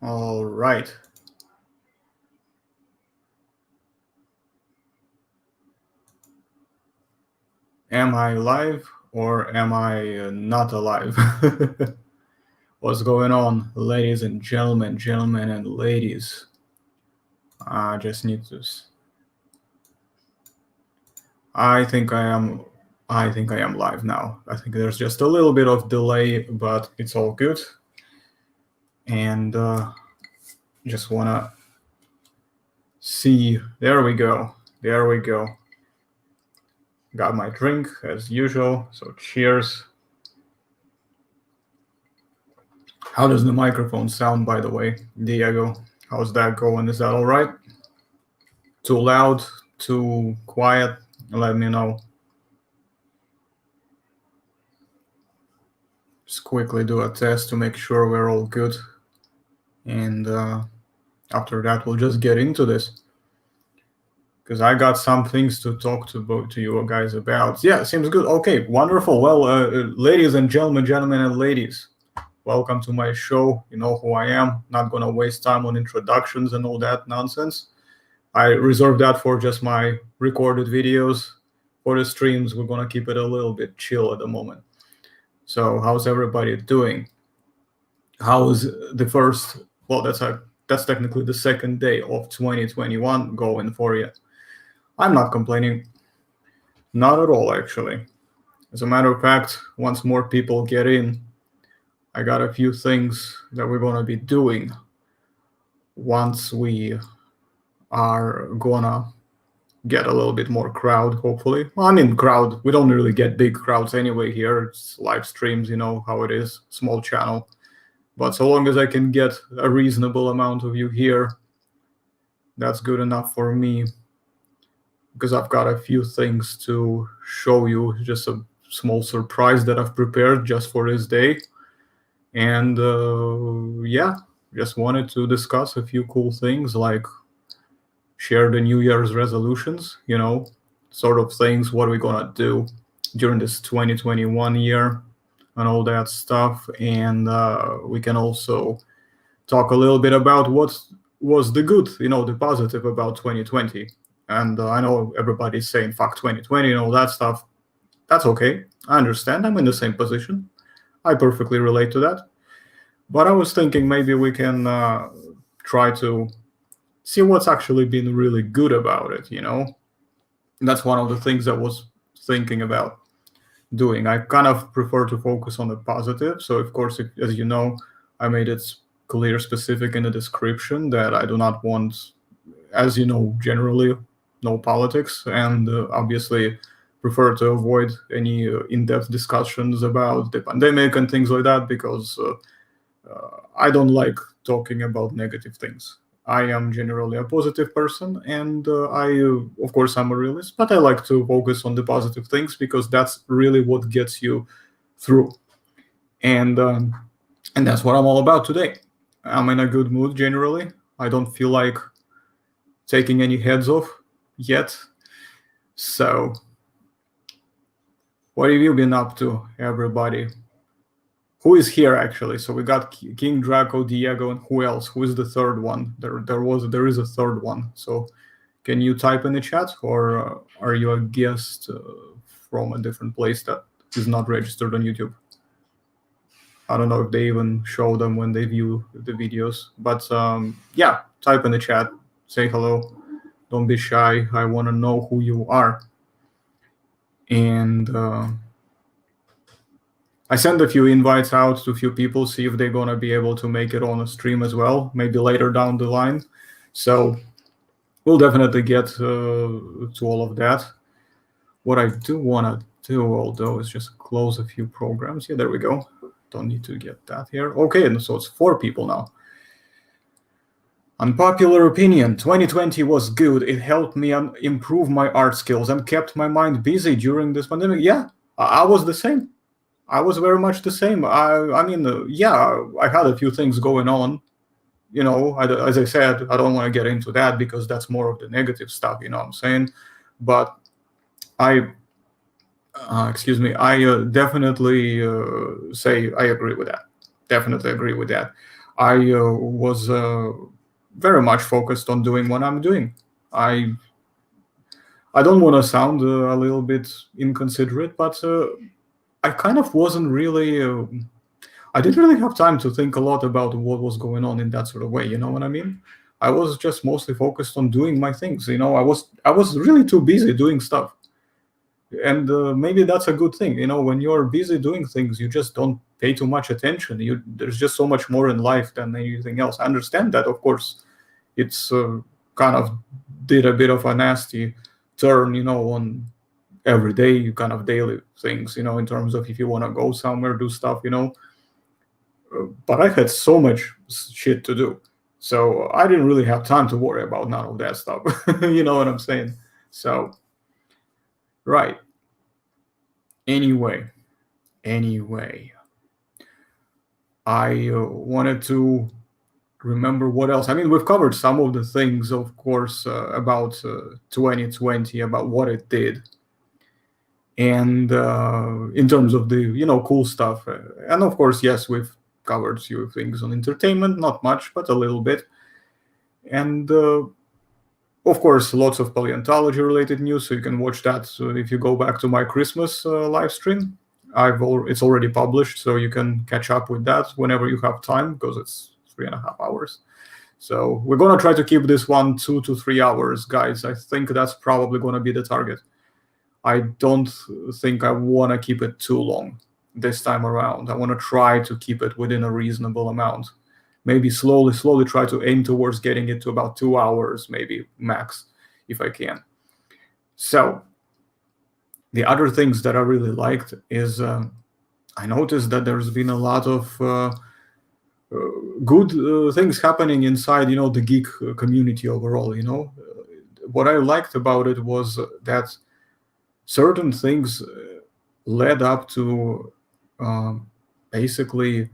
All right. Am I live or am I not alive? What's going on, ladies and gentlemen, gentlemen and ladies? I just need to. I think I am. I think I am live now. I think there's just a little bit of delay, but it's all good. And just wanna see. There we go. There we go. Got my drink as usual. So cheers. How does the microphone sound, by the way, Diego? How's that going? Is that all right? Too loud? Too quiet? Let me know. Just quickly do a test to make sure we're all good. And after that, we'll just get into this. Because I got some things to talk to you guys about. Yeah, seems good. Okay, wonderful. Well, ladies and gentlemen and ladies, welcome to my show. You know who I am. Not going to waste time on introductions and all that nonsense. I reserve that for just my recorded videos. For the streams, we're going to keep it a little bit chill at the moment. So how's everybody doing? How's the first, well, that's technically the second day of 2021 going for you? I'm not complaining. Not at all, actually. As a matter of fact, once more people get in, I got a few things that we're going to be doing once we are gonna get a little bit more crowd, hopefully. Well, I mean, crowd, we don't really get big crowds anyway here. It's live streams, you know how it is, small channel. But so long as I can get a reasonable amount of you here, that's good enough for me. Because I've got a few things to show you, just a small surprise that I've prepared just for this day. And yeah, just wanted to discuss a few cool things like share the New Year's resolutions, you know, sort of things, what are we gonna do during this 2021 year and all that stuff. And we can also talk a little bit about what was the good, you know, the positive about 2020. And I know everybody's saying fuck 2020 and all that stuff. That's okay. I understand. I'm in the same position. I perfectly relate to that. But I was thinking maybe we can try to see what's actually been really good about it, you know? And that's one of the things I was thinking about doing. I kind of prefer to focus on the positive. So, of course, as you know, I made it clear, specific in the description that I do not want, as you know, generally, no politics, and obviously prefer to avoid any in-depth discussions about the pandemic and things like that, because I don't like talking about negative things. I am generally a positive person, and of course, I'm a realist, but I like to focus on the positive things because that's really what gets you through. And that's what I'm all about today. I'm in a good mood generally. I don't feel like taking any heads off yet. So, what have you been up to, everybody? Who is here actually? So we got King Draco, Diego, and who else? Who is the third one? There is a third one. So can you type in the chat, or are you a guest from a different place that is not registered on YouTube? I don't know if they even show them when they view the videos, but yeah, type in the chat, say hello. Don't be shy. I want to know who you are. And I sent a few invites out to a few people, see if they're going to be able to make it on a stream as well, maybe later down the line. So we'll definitely get to all of that. What I do want to do, although, is just close a few programs. Yeah, there we go. Don't need to get that here. Okay, and so it's 4 people now. Unpopular opinion, 2020 was good. It helped me improve my art skills and kept my mind busy during this pandemic. Yeah, I was the same. I was very much the same. I mean, yeah, I had a few things going on. You know, as I said, I don't want to get into that because that's more of the negative stuff, you know what I'm saying? But I definitely say I agree with that. Definitely agree with that. I was very much focused on doing what I'm doing. I don't want to sound a little bit inconsiderate, but I kind of wasn't really. I didn't really have time to think a lot about what was going on in that sort of way. You know what I mean? I was just mostly focused on doing my things. You know, I was really too busy doing stuff, and maybe that's a good thing. You know, when you're busy doing things, you just don't pay too much attention. There's just so much more in life than anything else. I understand that, of course. It's kind of did a bit of a nasty turn, you know, on everyday kind of daily things, you know, in terms of if you want to go somewhere, do stuff, you know. But I had so much shit to do, so I didn't really have time to worry about none of that stuff. You know what I'm saying? So, right. Anyway, I wanted to remember what else. I mean, we've covered some of the things, of course, about 2020, about what it did, and in terms of the cool stuff. And of course, yes, we've covered a few things on entertainment, not much, but a little bit, and of course, lots of paleontology related news. So you can watch that if you go back to my Christmas live stream. It's already published, so you can catch up with that whenever you have time, because it's 3.5 hours. So we're gonna try to keep this one 2 to 3 hours, guys. I think that's probably gonna be the target. I don't think I want to keep it too long this time around. I want to try to keep it within a reasonable amount. Maybe slowly try to aim towards getting it to about 2 hours, maybe max, if I can. So the other things that I really liked is I noticed that there's been a lot of good things happening inside, the geek community overall. What I liked about it was that certain things led up to basically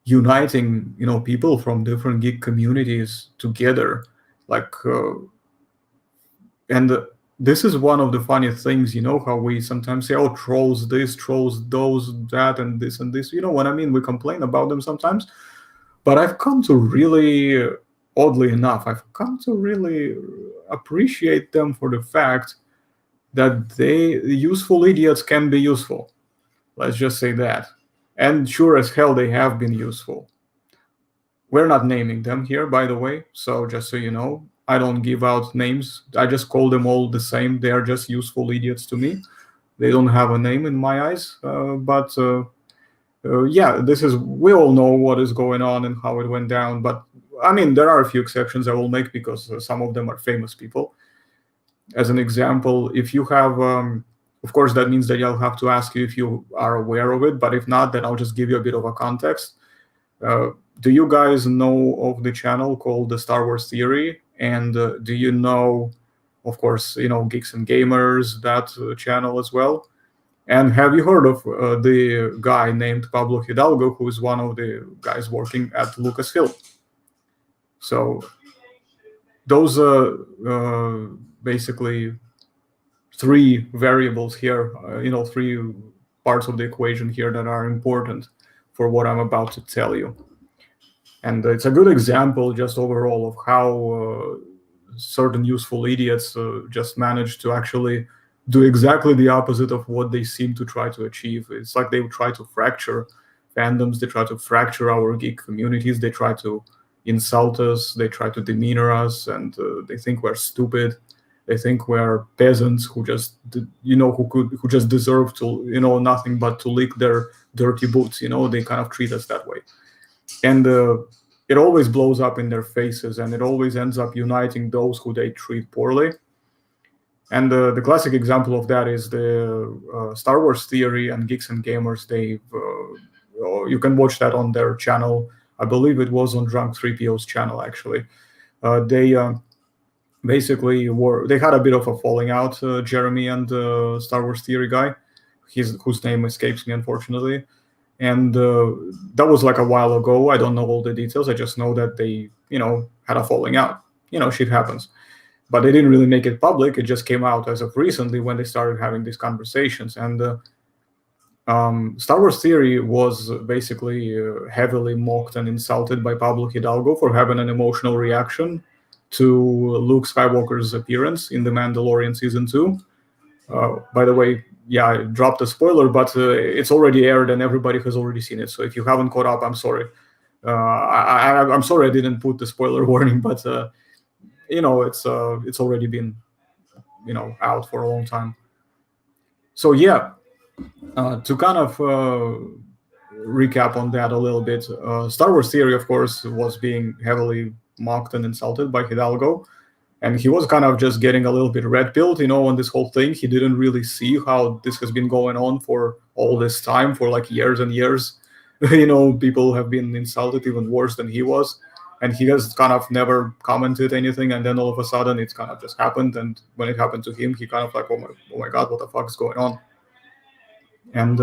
uniting, people from different geek communities together, like, and this is one of the funny things, how we sometimes say, oh, trolls this, trolls those, that, and this and this. You know what I mean? We complain about them sometimes, but I've come to really, oddly enough, I've come to really appreciate them for the fact that useful idiots can be useful. Let's just say that. And sure as hell they have been useful. We're not naming them here, by the way, so just so you know, I don't give out names. I just call them all the same. They are just useful idiots to me. They don't have a name in my eyes, but yeah, we all know what is going on and how it went down. But I mean, there are a few exceptions I will make, because some of them are famous people. As an example, if you have, of course, that means that I'll have to ask you if you are aware of it. But if not, then I'll just give you a bit of a context. Do you guys know of the channel called the Star Wars Theory? And do you know, of course, Geeks and Gamers, that channel as well? And have you heard of the guy named Pablo Hidalgo, who is one of the guys working at Lucasfilm? So those basically three variables here, three parts of the equation here that are important for what I'm about to tell you. And it's a good example just overall of how certain useful idiots just manage to actually do exactly the opposite of what they seem to try to achieve. It's like they try to fracture fandoms, they try to fracture our geek communities, they try to insult us, they try to demeanor us, and they think we're stupid. They think we're peasants who just, who just deserve to, nothing but to lick their dirty boots. They kind of treat us that way. And it always blows up in their faces, and it always ends up uniting those who they treat poorly. And the classic example of that is the Star Wars Theory and Geeks and Gamers. You can watch that on their channel. I believe it was on Drunk 3PO's channel, actually. They basically they had a bit of a falling out, Jeremy and the Star Wars Theory guy, whose name escapes me, unfortunately. And that was like a while ago. I don't know all the details. I just know that they, had a falling out. Shit happens. But they didn't really make it public. It just came out as of recently when they started having these conversations. And Star Wars Theory was basically heavily mocked and insulted by Pablo Hidalgo for having an emotional reaction to Luke Skywalker's appearance in The Mandalorian Season 2. By the way, yeah, I dropped a spoiler, but it's already aired and everybody has already seen it. So if you haven't caught up, I'm sorry. I'm sorry I didn't put the spoiler warning, but it's already been out for a long time. So yeah, to kind of recap on that a little bit, Star Wars Theory, of course, was being heavily mocked and insulted by Hidalgo, and he was kind of just getting a little bit red pilled, on this whole thing. He didn't really see how this has been going on for all this time, for like years and years. People have been insulted even worse than he was, and he has kind of never commented anything. And then all of a sudden, it's kind of just happened. And when it happened to him, he kind of like, oh my God, what the fuck is going on? And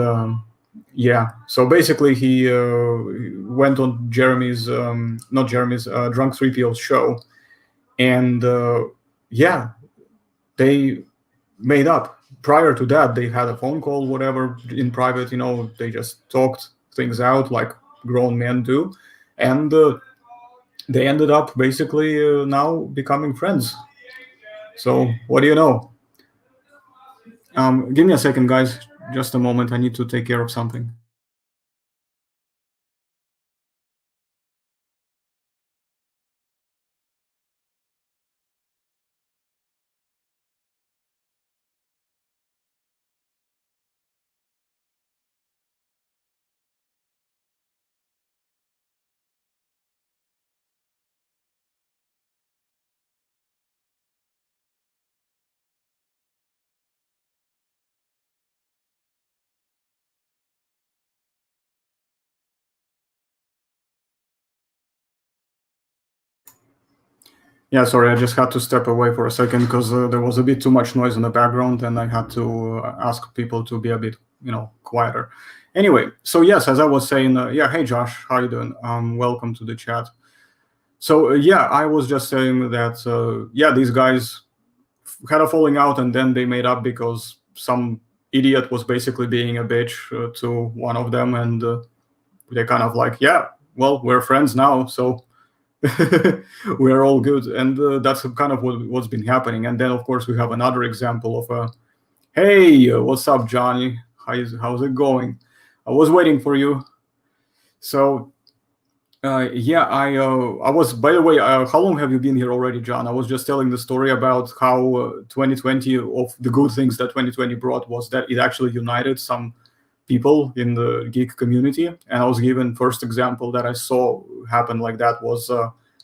yeah, so basically he went on not Jeremy's, Drunk 3PO's show, and yeah, they made up. Prior to that, they had a phone call, whatever, in private. They just talked things out like grown men do, and they ended up basically now becoming friends. So what do you know? Give me a second, guys. Just a moment. I need to take care of something. Yeah, sorry, I just had to step away for a second because there was a bit too much noise in the background, and I had to ask people to be a bit, quieter. Anyway, so yes, as I was saying, yeah, hey Josh, how you doing? Welcome to the chat. So yeah, I was just saying that yeah, these guys had a falling out, and then they made up because some idiot was basically being a bitch to one of them, and they kind of like, yeah, well, we're friends now, so we're all good. And that's kind of what's been happening. And then of course we have another example of hey, what's up, Johnny? How's it going? I was waiting for you. So yeah, I was, by the way, how long have you been here already, John? I was just telling the story about how 2020, of the good things that 2020 brought was that it actually united some people in the geek community. And I was given first example that I saw happen like that was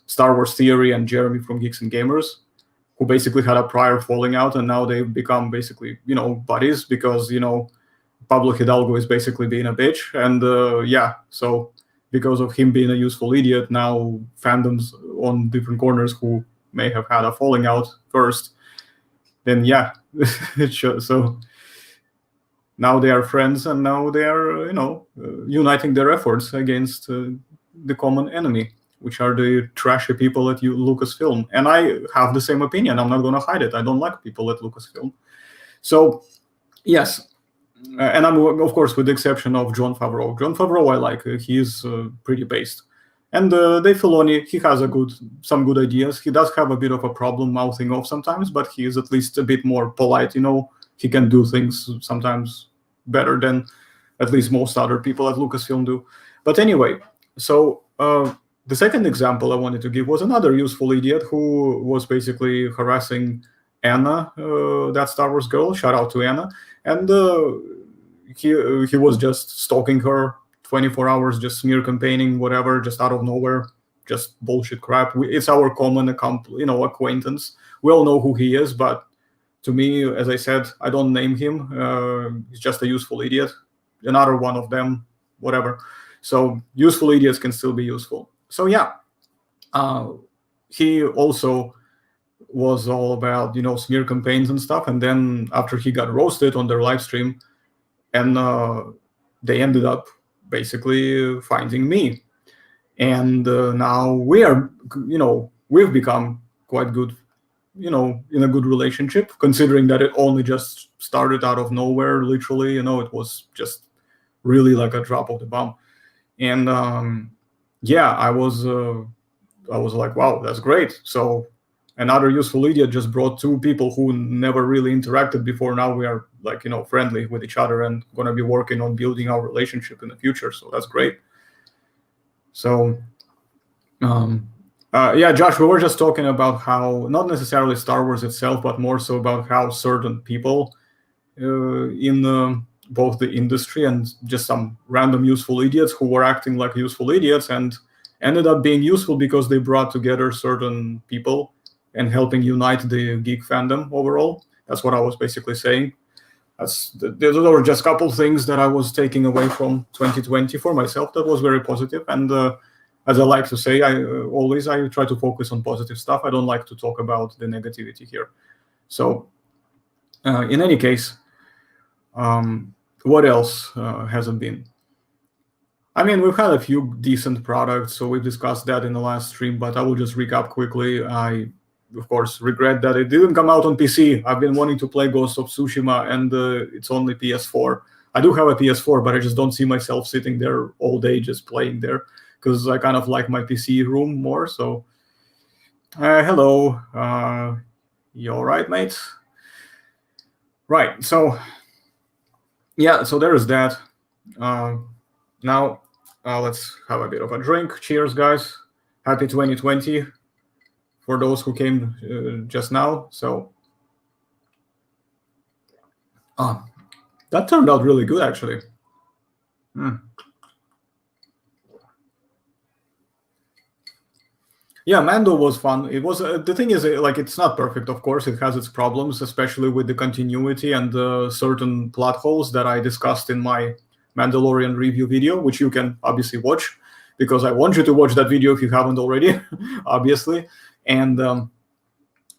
Star Wars Theory and Jeremy from Geeks and Gamers, who basically had a prior falling out, and now they've become basically, buddies because, Pablo Hidalgo is basically being a bitch. And yeah, so because of him being a useful idiot, now fandoms on different corners who may have had a falling out first, then yeah, so now they are friends, and now they are, uniting their efforts against the common enemy, which are the trashy people at Lucasfilm. And I have the same opinion. I'm not going to hide it. I don't like people at Lucasfilm. So, yes. And I'm, of course, with the exception of Jon Favreau. Jon Favreau, I like. He's pretty based. And Dave Filoni, he has some good ideas. He does have a bit of a problem mouthing off sometimes, but he is at least a bit more polite, He can do things sometimes better than at least most other people at Lucasfilm do. But anyway, so the second example I wanted to give was another useful idiot who was basically harassing Anna, that Star Wars girl. Shout out to Anna. And he was just stalking her 24 hours, just smear campaigning, whatever, just out of nowhere, just bullshit crap. It's our common acquaintance. We all know who he is, but to me, as I said, I don't name him. He's just a useful idiot. Another one of them, whatever. So useful idiots can still be useful. So yeah, he also was all about, smear campaigns and stuff. And then after he got roasted on their live stream, and they ended up basically finding me. And now we've become quite good, in a good relationship, considering that it only just started out of nowhere, literally. It was just really like a drop of the bomb. And yeah, I was like, wow, that's great. So another useful idiot just brought two people who never really interacted before. Now we are like, friendly with each other and gonna be working on building our relationship in the future. So that's great. So yeah, Josh, we were just talking about how not necessarily Star Wars itself, but more so about how certain people in both the industry and just some random useful idiots who were acting like useful idiots and ended up being useful because they brought together certain people and helping unite the geek fandom overall. That's what I was basically saying. Those are just a couple things that I was taking away from 2020 for myself that was very positive. And as I like to say, I try to focus on positive stuff. I don't like to talk about the negativity here. So in any case, what else hasn't been? I mean, we've had a few decent products, so we've discussed that in the last stream, but I will just recap quickly. I, of course, regret that it didn't come out on PC. I've been wanting to play Ghost of Tsushima, and it's only PS4. I do have a PS4, but I just don't see myself sitting there all day just playing there, because I kind of like my PC room more. So, hello. You all right, mates? Right, so, yeah, so there is that. Now, let's have a bit of a drink. Cheers, guys. Happy 2020 for those who came just now. So, that turned out really good, actually. Yeah, Mando was fun. It was the thing is, like, it's not perfect, of course. It has its problems, especially with the continuity and certain plot holes that I discussed in my Mandalorian review video, which you can obviously watch, because I want you to watch that video if you haven't already, obviously. And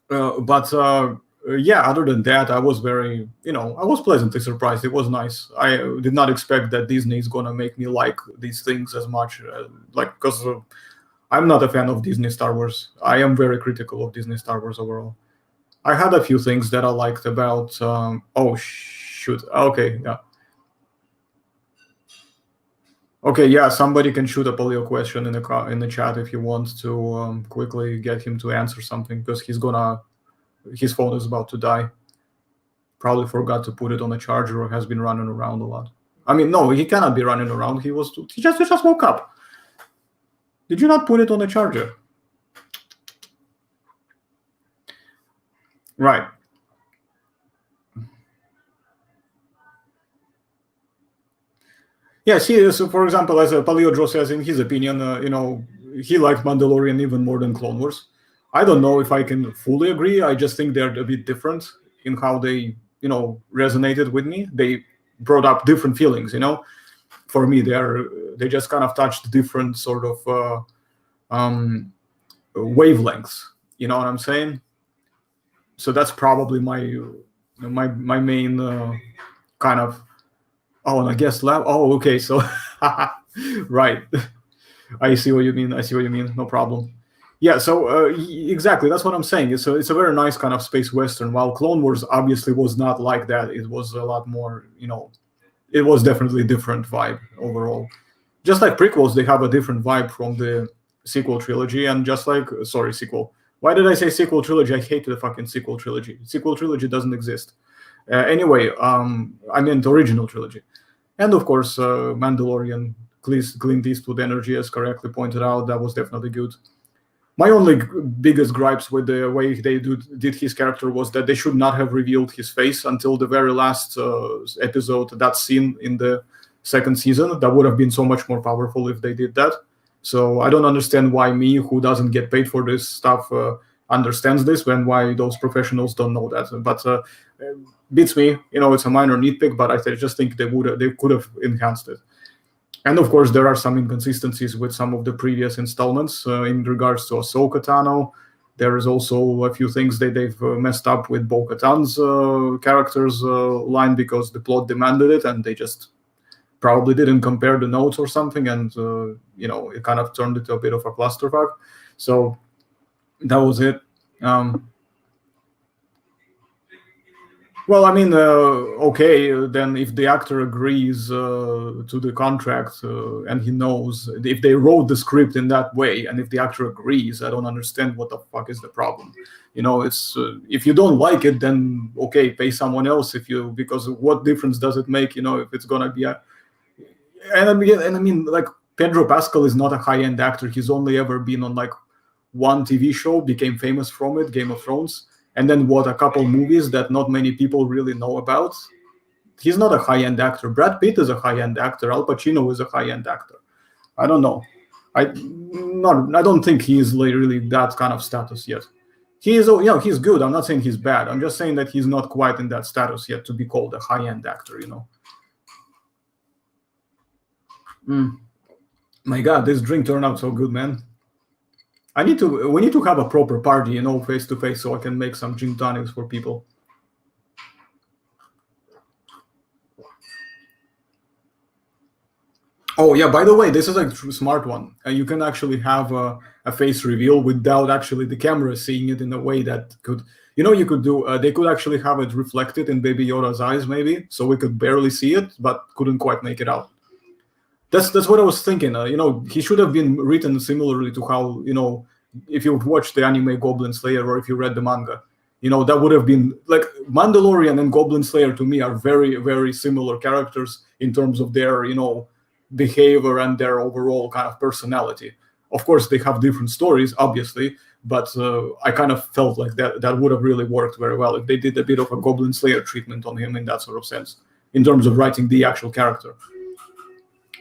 yeah, other than that, I was very, I was pleasantly surprised. It was nice. I did not expect that Disney is gonna make me like these things as much, because I'm not a fan of Disney Star Wars. I am very critical of Disney Star Wars overall. I had a few things that I liked about. Oh shoot! Okay, yeah. Okay, yeah. Somebody can shoot a polio question in the chat if you want to quickly get him to answer something, because his phone is about to die. Probably forgot to put it on a charger or has been running around a lot. I mean, no, he cannot be running around. He just woke up. Did you not put it on a charger? Right. Yeah, see, so for example, as Paleodro says in his opinion, he liked Mandalorian even more than Clone Wars. I don't know if I can fully agree. I just think they're a bit different in how they, resonated with me. They brought up different feelings, For me, they just kind of touched different sort of wavelengths. You know what I'm saying? So that's probably my main kind of. Oh, and I guess lab. Oh, okay. So, right. I see what you mean. No problem. Yeah. So exactly, that's what I'm saying. It's a very nice kind of space western. While Clone Wars obviously was not like that. It was a lot more. It was definitely a different vibe overall. Just like prequels, they have a different vibe from the sequel trilogy, and just like sequel. Why did I say sequel trilogy? I hate the fucking sequel trilogy. Sequel trilogy doesn't exist. Anyway, I meant the original trilogy. And of course, Mandalorian, Clint Eastwood energy, as correctly pointed out, that was definitely good. My only biggest gripes with the way they did his character was that they should not have revealed his face until the very last episode, that scene in the second season. That would have been so much more powerful if they did that. So I don't understand why me, who doesn't get paid for this stuff, understands this, and why those professionals don't know that. But beats me. It's a minor nitpick, but I just think they could have enhanced it. And of course, there are some inconsistencies with some of the previous installments in regards to Ahsoka Tano. There is also a few things that they've messed up with Bo-Katan's character's line because the plot demanded it, and they just probably didn't compare the notes or something, and it kind of turned into a bit of a clusterfuck. So that was it. Well, I mean, okay, then if the actor agrees to the contract and he knows if they wrote the script in that way, and if the actor agrees, I don't understand what the fuck is the problem. You know, it's if you don't like it, then okay, pay someone else. If you because what difference does it make? You know, if it's gonna be a and I mean, like Pedro Pascal is not a high-end actor. He's only ever been on like one TV show, became famous from it, Game of Thrones, and then what a couple movies that not many people really know about. He's not a high-end actor. Brad Pitt is a high-end actor. Al Pacino is a high-end actor. I don't know. I don't think he is like really that kind of status yet. He is, you know, he's good. I'm not saying he's bad. I'm just saying that he's not quite in that status yet to be called a high-end actor. You know. My God, this drink turned out so good, man. We need to have a proper party, you know, face to face, so I can make some gin tonics for people. Oh yeah, by the way, this is a smart one. You can actually have a face reveal without actually the camera seeing it in a way that could, you know, you could do. They could actually have it reflected in Baby Yoda's eyes, maybe, so we could barely see it, but couldn't quite make it out. That's what I was thinking. You know, he should have been written similarly to how, you know, if you watched the anime Goblin Slayer or if you read the manga, you know, that would have been like Mandalorian and Goblin Slayer to me are very, very similar characters in terms of their, you know, behavior and their overall kind of personality. Of course, they have different stories, obviously, but I kind of felt like that would have really worked very well if they did a bit of a Goblin Slayer treatment on him in that sort of sense, in terms of writing the actual character.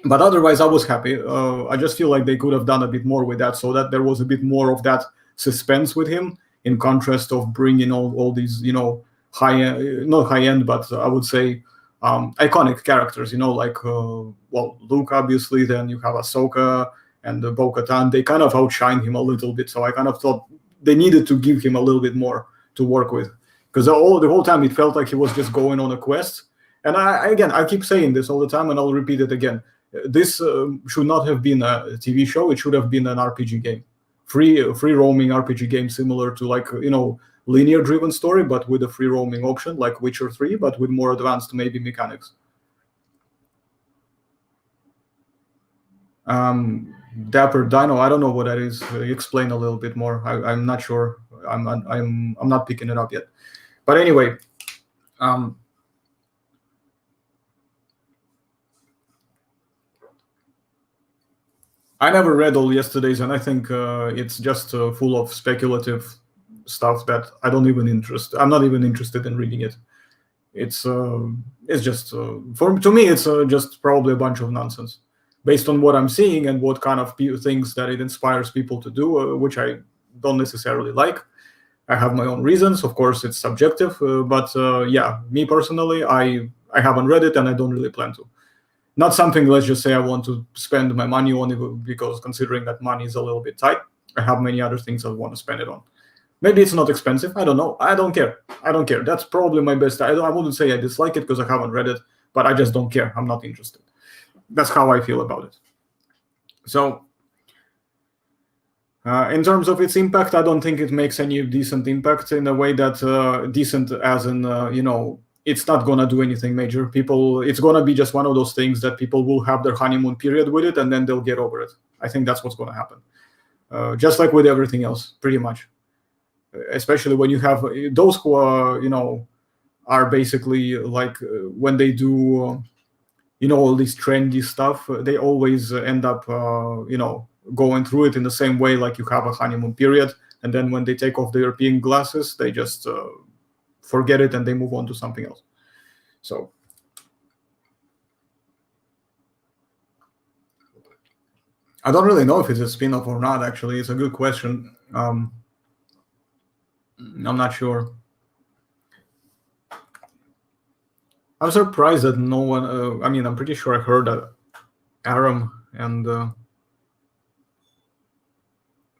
But otherwise, I was happy. I just feel like they could have done a bit more with that, so that there was a bit more of that suspense with him, in contrast of bringing all these, you know, not high end, but I would say iconic characters. You know, like well, Luke, obviously. Then you have Ahsoka and Bo-Katan. They kind of outshine him a little bit, so I kind of thought they needed to give him a little bit more to work with, because the whole time it felt like he was just going on a quest. And I keep saying this all the time, and I'll repeat it again. This should not have been a TV show. It should have been an RPG game, free roaming RPG game, similar to like, you know, linear driven story, but with a free roaming option, like Witcher 3, but with more advanced maybe mechanics. Dapper Dino, I don't know what that is. Explain a little bit more. I'm not sure. I'm not picking it up yet. But anyway, I never read all Yesterday's, and I think it's just full of speculative stuff that I don't even interest. I'm not even interested in reading it. It's just to me, it's just probably a bunch of nonsense, based on what I'm seeing and what kind of things that it inspires people to do, which I don't necessarily like. I have my own reasons. Of course, it's subjective, but yeah, me personally, I haven't read it, and I don't really plan to. Not something, let's just say, I want to spend my money on it, because considering that money is a little bit tight, I have many other things I want to spend it on. Maybe it's not expensive. I don't know. I don't care. That's probably my best. I wouldn't say I dislike it because I haven't read it, but I just don't care. I'm not interested. That's how I feel about it. So, in terms of its impact, I don't think it makes any decent impact, in a way that decent as in, you know, it's not going to do anything major. It's going to be just one of those things that people will have their honeymoon period with it, and then they'll get over it. I think that's what's going to happen. Just like with everything else, pretty much. Especially when you have those who are, you know, are basically like when they do, you know, all this trendy stuff, they always end up, you know, going through it in the same way, like you have a honeymoon period, and then when they take off their European glasses, they just forget it and they move on to something else. So I don't really know if it's a spin-off or not. Actually, it's a good question. I'm not sure. I'm surprised that no one. I mean, I'm pretty sure I heard that Aram and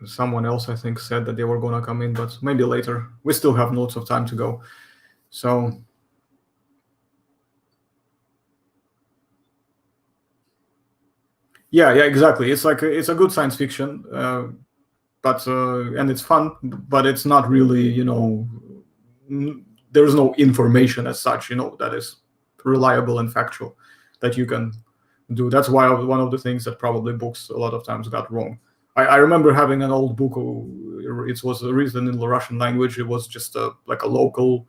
someone else, I think, said that they were going to come in, but maybe later. We still have lots of time to go. So yeah, exactly. It's like it's a good science fiction, but and it's fun, but it's not really, you know, there's no information as such, that is reliable and factual that you can do. That's why one of the things that probably books a lot of times got wrong. I remember having an old book. It was written in the Russian language. It was just like a local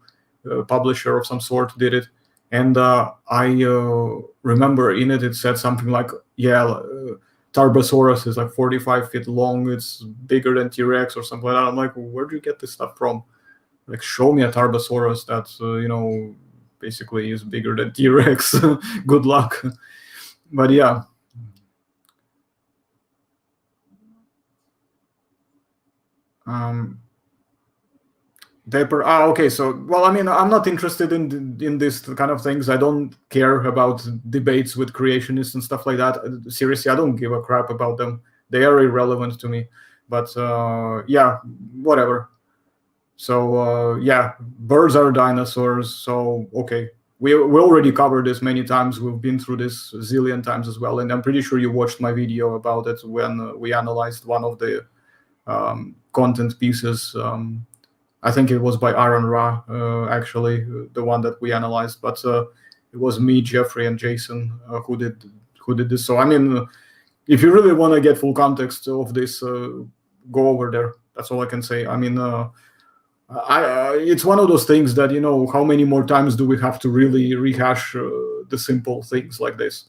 publisher of some sort did it, and I remember in it said something like, Tarbosaurus is like 45 feet long. It's bigger than T-Rex or something like that. I'm like, where do you get this stuff from? Like, show me a Tarbosaurus that basically is bigger than T-Rex. Good luck. But yeah. Okay. So, well, I mean, I'm not interested in this kind of things. I don't care about debates with creationists and stuff like that. Seriously, I don't give a crap about them. They are irrelevant to me. But yeah, whatever. So birds are dinosaurs. So okay, we already covered this many times. We've been through this a zillion times as well, and I'm pretty sure you watched my video about it when we analyzed one of the content pieces. I think it was by Aaron Ra, actually, the one that we analyzed. But it was me, Jeffrey, and Jason who did this. So I mean, if you really want to get full context of this, go over there. That's all I can say. I mean, it's one of those things that, how many more times do we have to really rehash the simple things like this?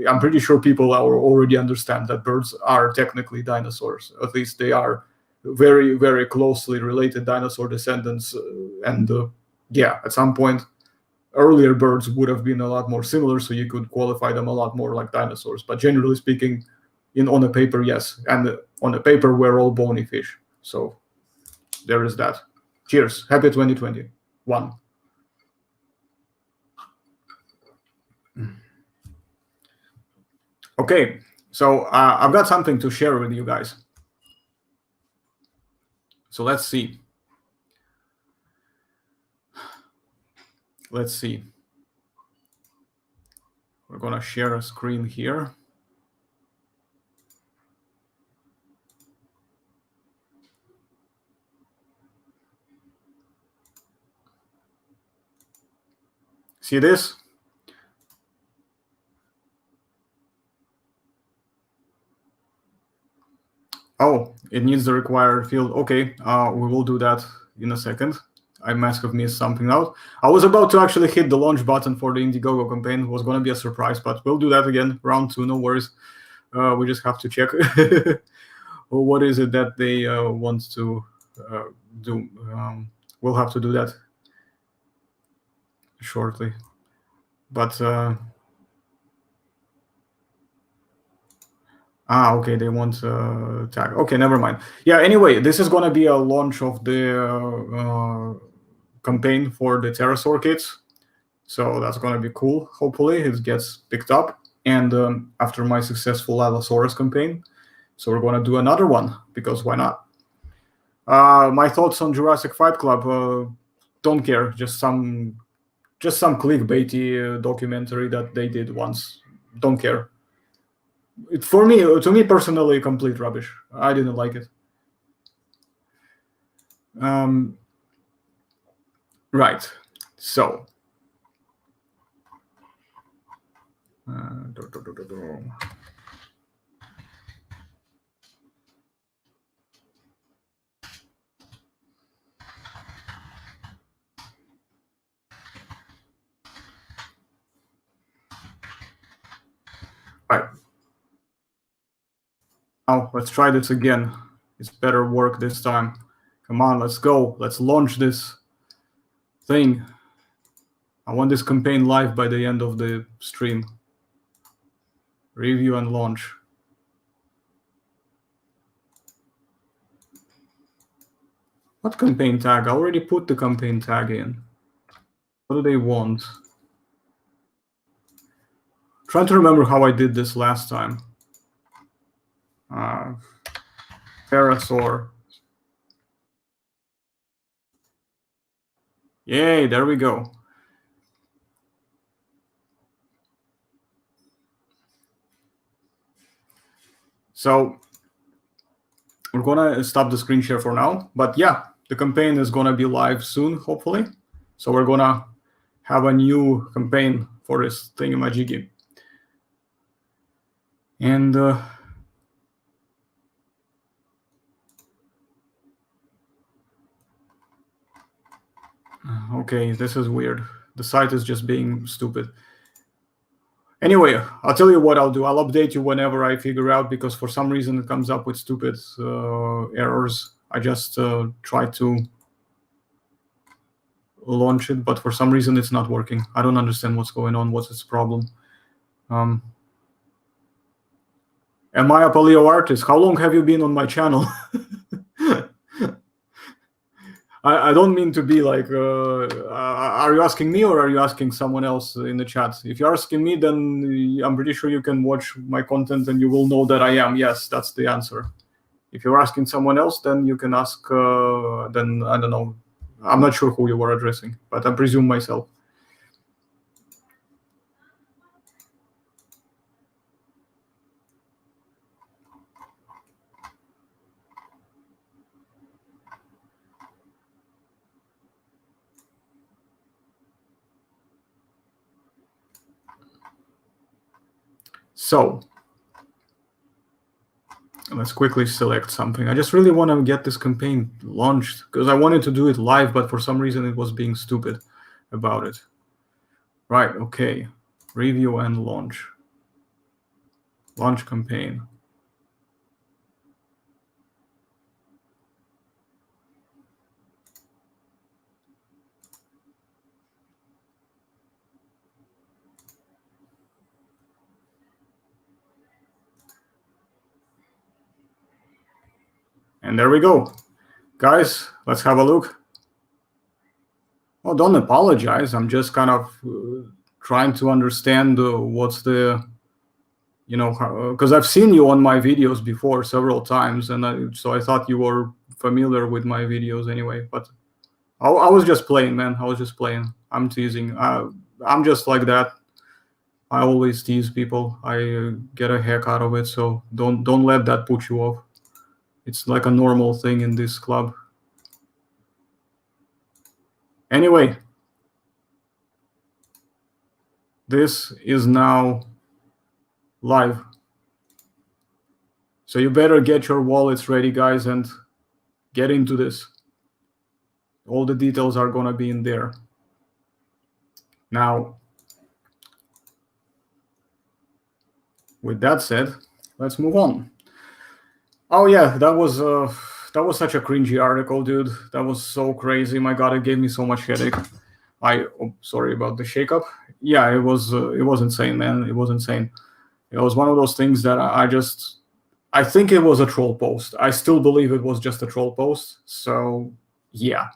I'm pretty sure people already understand that birds are technically dinosaurs. At least they are very, very closely related dinosaur descendants. At some point, earlier birds would have been a lot more similar, so you could qualify them a lot more like dinosaurs. But generally speaking, on a paper, yes. And on a paper, we're all bony fish. So there is that. Cheers. Happy 2021. Okay, so I've got something to share with you guys. So let's see. We're going to share a screen here. See this? Oh, it needs the required field. Okay, we will do that in a second. I must have missed something out. I was about to actually hit the launch button for the Indiegogo campaign. It was going to be a surprise, but we'll do that again. Round 2, no worries. We just have to check. Well, what is it that they want to do? We'll have to do that shortly. But okay, they want tag. Okay, never mind. Yeah, anyway, this is going to be a launch of the campaign for the pterosaur kits. So that's going to be cool. Hopefully it gets picked up. And after my successful Allosaurus campaign, so we're going to do another one, because why not? My thoughts on Jurassic Fight Club, don't care. Just some clickbaity documentary that they did once. Don't care. To me personally, complete rubbish. I didn't like it. Right. So. Right. Now let's try this again. It's better work this time. Come on, let's go. Let's launch this thing. I want this campaign live by the end of the stream. Review and launch. What campaign tag? I already put the campaign tag in. What do they want? Trying to remember how I did this last time. Pterosaur. Yay, there we go. So we're gonna stop the screen share for now, but yeah, the campaign is gonna be live soon, hopefully. So we're gonna have a new campaign for this thingamajiggy. And okay, this is weird. The site is just being stupid. Anyway, I'll tell you what I'll do. I'll update you whenever I figure out, because for some reason it comes up with stupid errors. I just try to launch it, but for some reason it's not working. I don't understand what's going on. What's its problem? Am I a paleo artist? How long have you been on my channel? I don't mean to be like, are you asking me or are you asking someone else in the chat? If you're asking me, then I'm pretty sure you can watch my content and you will know that I am. Yes, that's the answer. If you're asking someone else, then you can ask, then I don't know. I'm not sure who you were addressing, but I presume myself. So let's quickly select something. I just really want to get this campaign launched because I wanted to do it live, but for some reason it was being stupid about it. Right, okay. Review and launch. Launch campaign. And there we go. Guys, let's have a look. Oh, don't apologize. I'm just kind of trying to understand what's the, because I've seen you on my videos before several times, and so I thought you were familiar with my videos anyway. But I was just playing, man. I was just playing. I'm teasing. I'm just like that. I always tease people. I get a heck out of it. So don't let that put you off. It's like a normal thing in this club. Anyway, this is now live. So you better get your wallets ready, guys, and get into this. All the details are going to be in there. Now, with that said, let's move on. Oh yeah, that was such a cringy article, dude. That was so crazy. My God, it gave me so much headache. Sorry about the shakeup. Yeah, it was insane, man. It was insane. It was one of those things that I think it was a troll post. I still believe it was just a troll post. So yeah,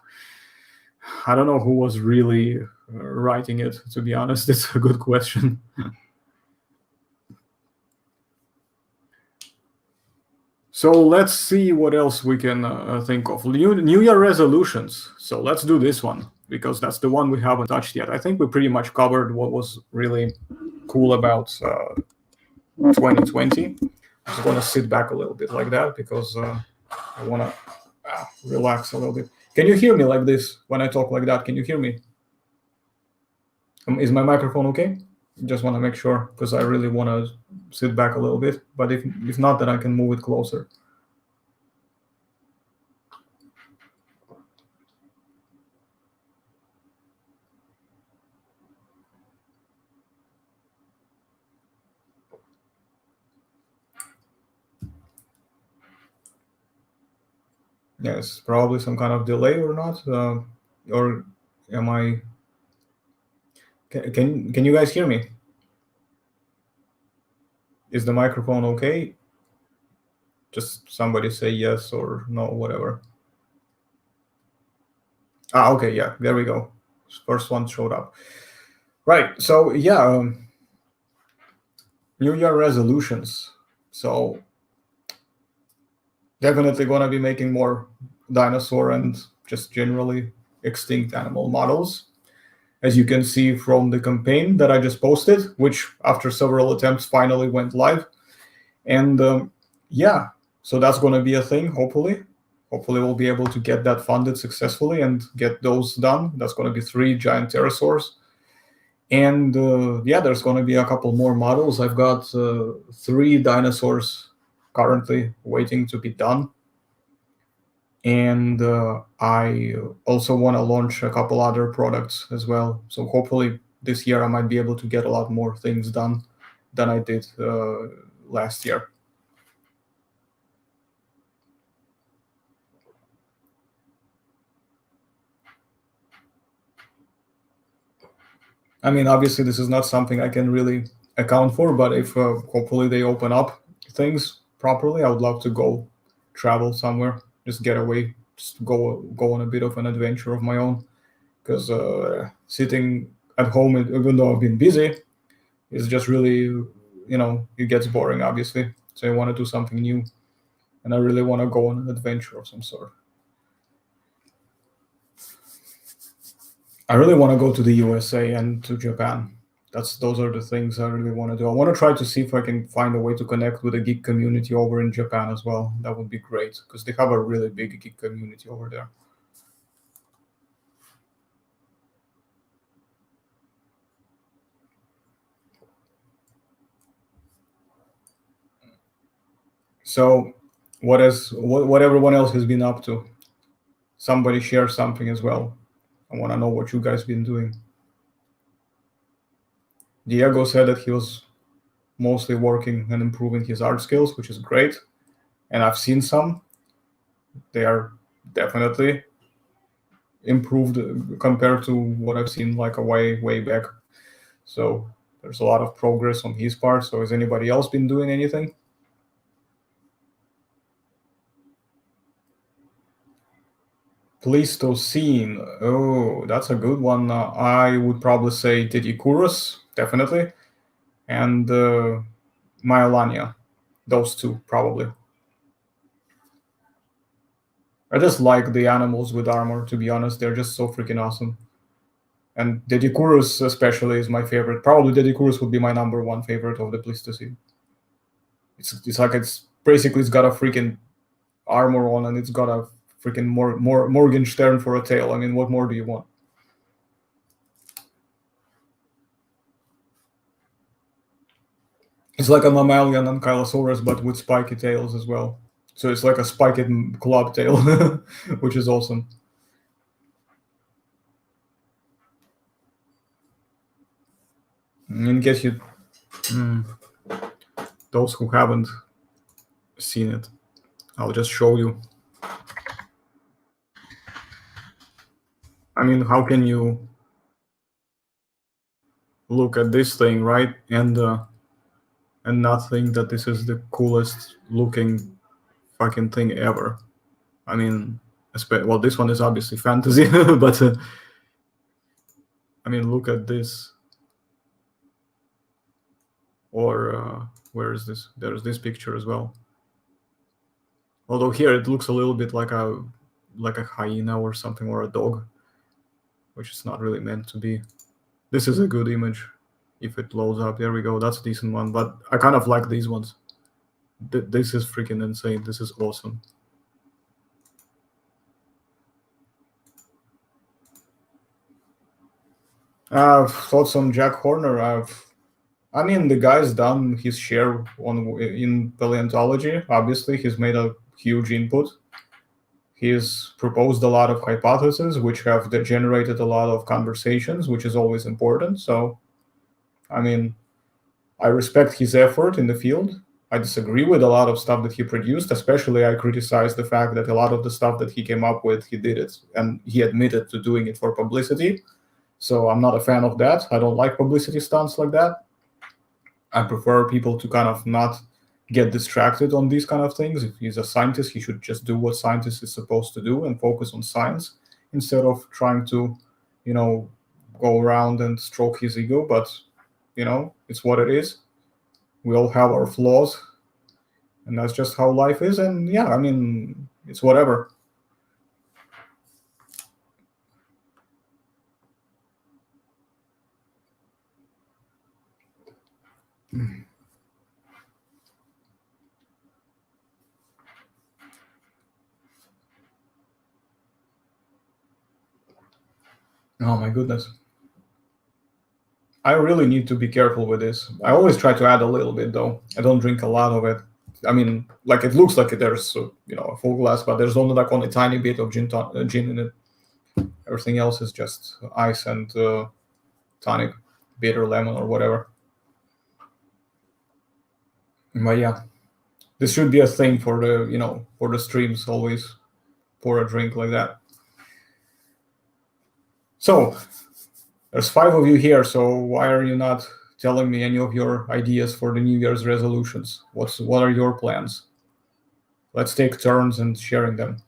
I don't know who was really writing it. To be honest, it's a good question. So let's see what else we can think of. New Year resolutions. So let's do this one because that's the one we haven't touched yet. I think we pretty much covered what was really cool about 2020. I'm just going to sit back a little bit like that because I want to relax a little bit. Can you hear me like this when I talk like that? Can you hear me? Is my microphone okay? Just want to make sure because I really want to sit back a little bit. But if not, then I can move it closer. Yes, probably some kind of delay or not, or am I? Can you guys hear me? Is the microphone okay? Just somebody say yes or no, whatever. Okay, yeah, there we go. First one showed up. Right, so yeah, New Year resolutions. So definitely gonna be making more dinosaur and just generally extinct animal models. As you can see from the campaign that I just posted, which after several attempts finally went live. And yeah, so that's going to be a thing, hopefully. hopefully we'll be able to get that funded successfully and get those done. That's going to be 3 giant pterosaurs. And yeah, there's going to be a couple more models. I've got 3 dinosaurs currently waiting to be done. And I also want to launch a couple other products as well. So hopefully this year I might be able to get a lot more things done than I did last year. I mean, obviously, this is not something I can really account for, but if hopefully they open up things properly, I would love to go travel somewhere, just get away, just go on a bit of an adventure of my own. Because sitting at home, even though I've been busy, is just really, it gets boring, obviously. So I want to do something new, and I really want to go on an adventure of some sort. I really want to go to the USA and to Japan. Those are the things I really want to do. I want to try to see if I can find a way to connect with the geek community over in Japan as well. That would be great because they have a really big geek community over there. So, what everyone else has been up to? Somebody share something as well. I want to know what you guys been doing. Diego said that he was mostly working and improving his art skills, which is great. And I've seen some. They are definitely improved compared to what I've seen like a way back. So there's a lot of progress on his part. So has anybody else been doing anything? Pleistocene. Oh, that's a good one. I would probably say Dedicurus, definitely, and Myelania. Those two, probably. I just like the animals with armor, to be honest. They're just so freaking awesome. And Dedicurus especially is my favorite. Probably Dedicurus would be my number 1 favorite of the Pleistocene. It's like it's got a freaking armor on and it's got a freaking Morgenstern for a tail. I mean, what more do you want? It's like a mammalian Ankylosaurus, but with spiky tails as well. So it's like a spiked club tail, which is awesome. In case you, those who haven't seen it, I'll just show you. I mean, how can you look at this thing, right, and not think that this is the coolest looking fucking thing ever? I mean, well, this one is obviously fantasy, but I mean, look at this. Or where is this? There's this picture as well. Although here it looks a little bit like a hyena or something, or a dog, which is not really meant to be. This is a good image. If it loads up, there we go. That's a decent one. But I kind of like these ones. This is freaking insane. This is awesome. Thoughts on Jack Horner? I mean, the guy's done his share in paleontology. Obviously, he's made a huge input. He's proposed a lot of hypotheses, which have generated a lot of conversations, which is always important. So, I mean, I respect his effort in the field. I disagree with a lot of stuff that he produced. Especially, I criticize the fact that a lot of the stuff that he came up with, he did it, and he admitted to doing it for publicity. So I'm not a fan of that. I don't like publicity stunts like that. I prefer people to kind of not get distracted on these kind of things. If he's a scientist, he should just do what scientists is supposed to do and focus on science instead of trying to, go around and stroke his ego. But, it's what it is. We all have our flaws, and that's just how life is. And yeah, I mean, it's whatever. Oh my goodness. I really need to be careful with this. I always try to add a little bit, though. I don't drink a lot of it. I mean, like it looks like there's a full glass, but there's only like only a tiny bit of gin in it. Everything else is just ice and tonic, bitter lemon or whatever. But yeah, this should be a thing for the streams. Always pour a drink like that. So there's 5 of you here. So why are you not telling me any of your ideas for the New Year's resolutions? What are your plans? Let's take turns and sharing them.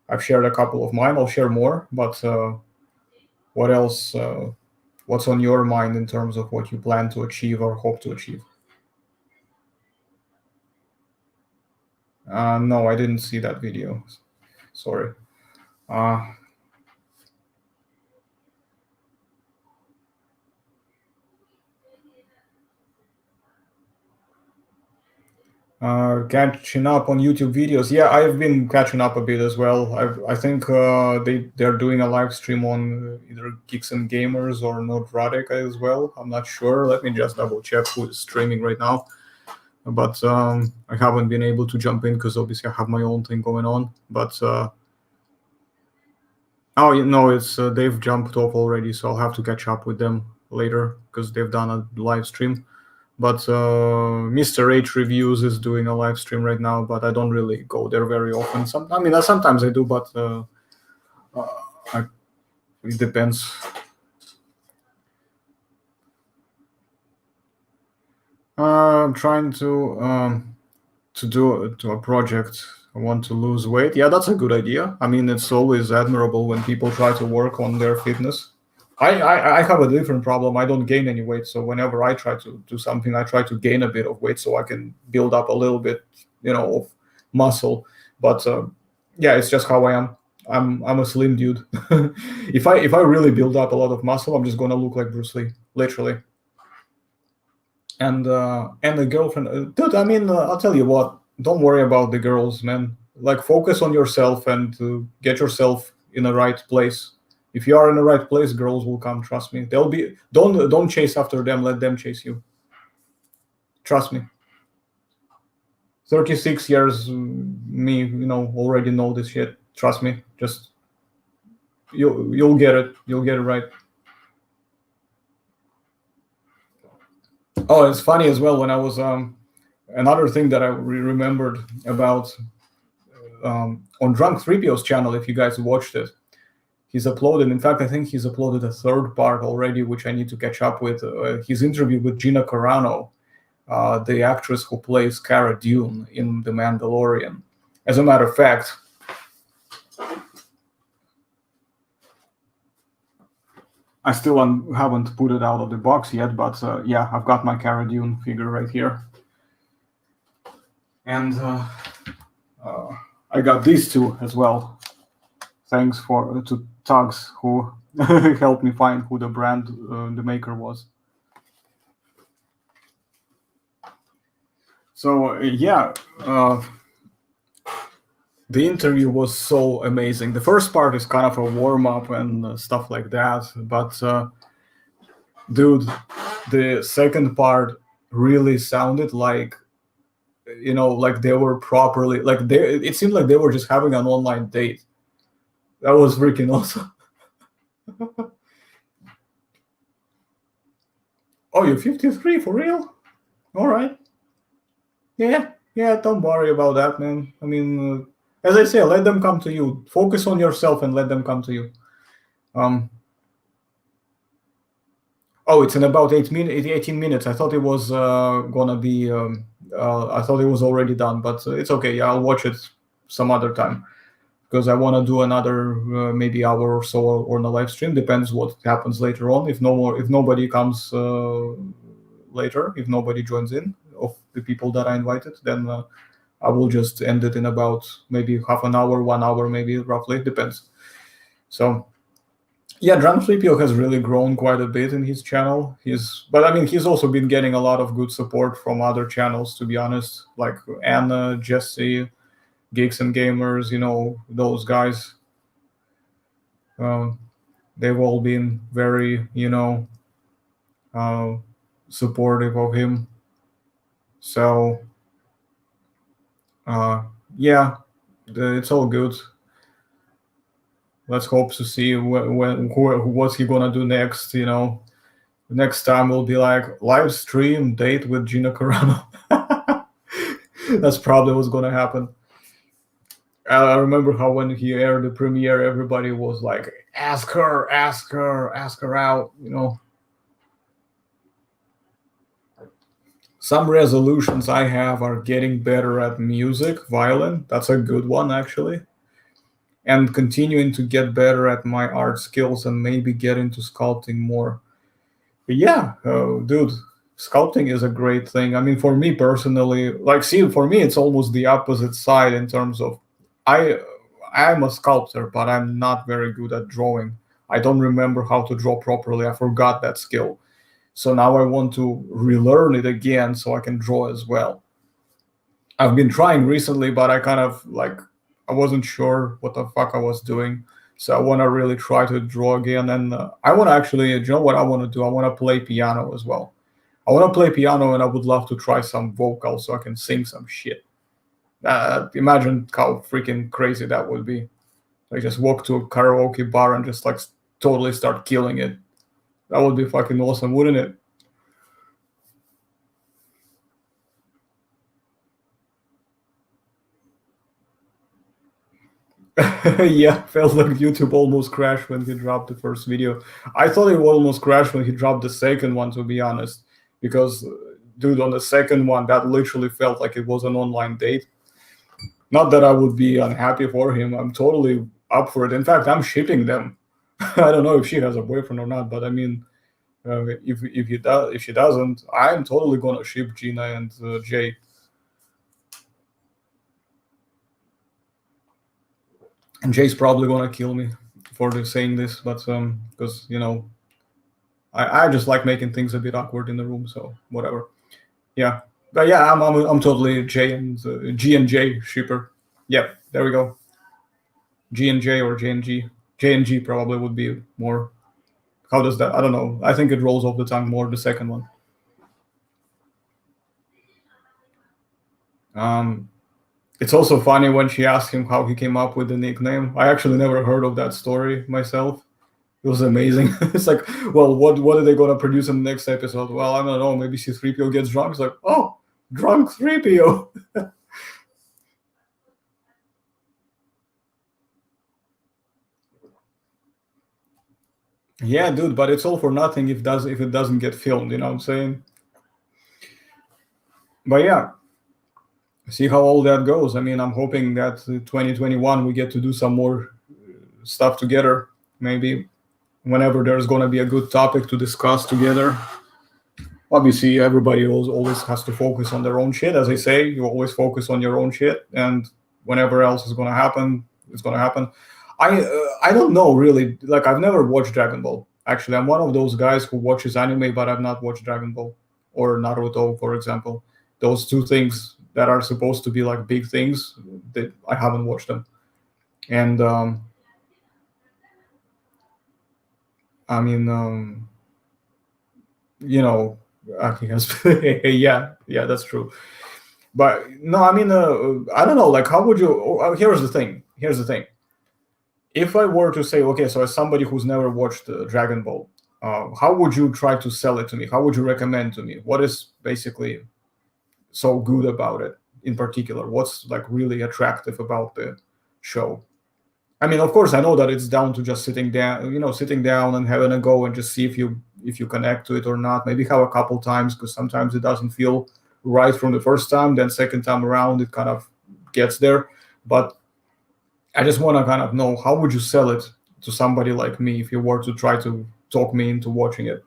I've shared a couple of mine. I'll share more, but what else? What's on your mind in terms of what you plan to achieve or hope to achieve? No, I didn't see that video. Sorry. Catching up on YouTube videos. Yeah, I've been catching up a bit as well. I think they're doing a live stream on either Geeks and Gamers or Nordradek as well. I'm not sure. Let me just double check who is streaming right now. But I haven't been able to jump in because obviously I have my own thing going on. But it's they've jumped off already, so I'll have to catch up with them later because they've done a live stream. But Mr. H Reviews is doing a live stream right now, but I don't really go there very often. Sometimes I do, but it depends. I'm trying to do a project. I want to lose weight. Yeah, that's a good idea. I mean, it's always admirable when people try to work on their fitness. I have a different problem. I don't gain any weight, so whenever I try to do something, I try to gain a bit of weight so I can build up a little bit, of muscle. But yeah, it's just how I am. I'm a slim dude. If I really build up a lot of muscle, I'm just gonna look like Bruce Lee, literally. And the girlfriend, dude. I mean, I'll tell you what. Don't worry about the girls, man. Like, focus on yourself and get yourself in the right place. If you are in the right place, girls will come. Trust me. They'll be. Don't chase after them. Let them chase you. Trust me. 36 years, me, already know this shit. Trust me. Just you'll get it. You'll get it right. Oh, it's funny as well. When I was another thing that I remembered about on Drunk 3PO's channel. If you guys watched it. He's uploaded, in fact, I think he's uploaded a 3rd part already, which I need to catch up with. His interview with Gina Carano, the actress who plays Cara Dune in The Mandalorian. As a matter of fact, I still haven't put it out of the box yet, but yeah, I've got my Cara Dune figure right here. And I got these 2 as well. Thanks to Tugs, who helped me find who the brand, the maker was. So yeah, the interview was so amazing. The first part is kind of a warm-up and stuff like that, but dude, the second part really sounded like, like they were properly, like it seemed like they were just having an online date. That was freaking awesome. Oh, you're 53 for real? All right. Yeah, don't worry about that, man. I mean, as I say, let them come to you. Focus on yourself and let them come to you. Oh, it's in about 18 minutes. I thought it was gonna be. I thought it was already done, but it's okay. Yeah, I'll watch it some other time because I want to do another maybe hour or so on a live stream. Depends what happens later on. If nobody comes later, if nobody joins in of the people that I invited, then I will just end it in about maybe half an hour, 1 hour, maybe roughly. Depends. So yeah, Drunk 3PO has really grown quite a bit in his channel. He's also been getting a lot of good support from other channels, to be honest, like Anna, Jesse, Geeks and Gamers, those guys. They've all been very, uh, supportive of him. So uh, yeah, it's all good. Let's hope to see what's he gonna do next. Next time will be like live stream date with Gina Carano. That's probably what's gonna happen. I remember how when he aired the premiere, everybody was like, "Ask her, ask her, ask her out." Some resolutions I have are getting better at music, violin. That's a good one actually, and continuing to get better at my art skills and maybe get into sculpting more. But yeah, dude, sculpting is a great thing. I mean, for me personally, like, see, for me, it's almost the opposite side in terms of I, I'm a sculptor, but I'm not very good at drawing. I don't remember how to draw properly. I forgot that skill. So now I want to relearn it again so I can draw as well. I've been trying recently, but I kind of like I wasn't sure what the fuck I was doing. So I want to really try to draw again, and I want to actually, you know what I want to do? I want to play piano as well. I want to play piano, and I would love to try some vocals so I can sing some shit. Imagine how freaking crazy that would be. Like just walk to a karaoke bar and just like totally start killing it. That would be fucking awesome, wouldn't it? Yeah, felt like YouTube almost crashed when he dropped the first video. I thought it would almost crash when he dropped the second one, to be honest, because dude, on the second one, that literally felt like it was an online date. Not that I would be unhappy for him. I'm totally up for it. In fact, I'm shipping them. I don't know if she has a boyfriend or not, but I mean, if she doesn't, I'm totally gonna ship Gina and Jay. And Jay's probably gonna kill me for saying this, but because I just like making things a bit awkward in the room, so whatever. Yeah, but yeah, I'm totally J and G and J shipper. Yep, there we go. G and J or J and G. J and G probably would be more. How does that? I don't know. I think it rolls off the tongue more the second one. Um, it's also funny when she asked him how he came up with the nickname. I actually never heard of that story myself. It was amazing. It's like, well, what are they gonna produce in the next episode? Well, I don't know. Maybe C-3PO gets drunk. It's like, oh, drunk 3PO. Yeah, dude, but it's all for nothing if it doesn't get filmed. You know what I'm saying? But yeah, see how all that goes. I mean, I'm hoping that 2021 we get to do some more stuff together. Maybe whenever there's gonna be a good topic to discuss together. Obviously, everybody always has to focus on their own shit. As I say, you always focus on your own shit, and whenever else is gonna happen, it's gonna happen. I don't know really. Like I've never watched Dragon Ball. Actually, I'm one of those guys who watches anime, but I've not watched Dragon Ball or Naruto, for example. Those two things that are supposed to be like big things, that I haven't watched them. And I mean, you know, Aki has, yeah, that's true. But no, I mean, I don't know. Like, how would you? Here's the thing. Here's the thing. If I were to say, okay, so as somebody who's never watched Dragon Ball, how would you try to sell it to me? How would you recommend to me? What is basically so good about it in particular? What's like really attractive about the show? I mean, of course, I know that it's down to just sitting down and having a go and just see if you connect to it or not. Maybe have a couple times because sometimes it doesn't feel right from the first time. Then second time around, it kind of gets there. But I just want to kind of know how would you sell it to somebody like me if you were to try to talk me into watching it.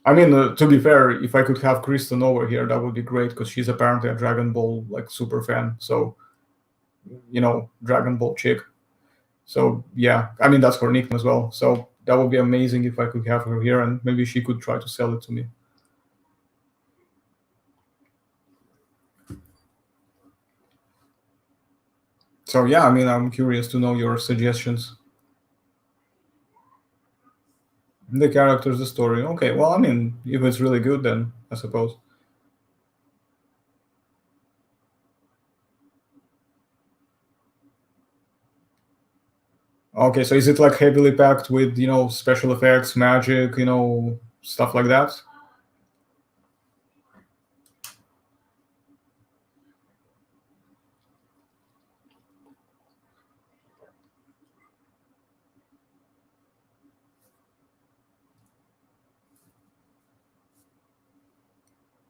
I mean, to be fair, if I could have Kristen over here, that would be great because she's apparently a Dragon Ball like super fan. So Dragon Ball chick. So yeah, I mean that's her nickname as well. So that would be amazing if I could have her here, and maybe she could try to sell it to me. So yeah, I mean, I'm curious to know your suggestions. The characters, the story. Okay, well, I mean, if it's really good, then I suppose. Okay, so is it like heavily packed with, special effects, magic, stuff like that?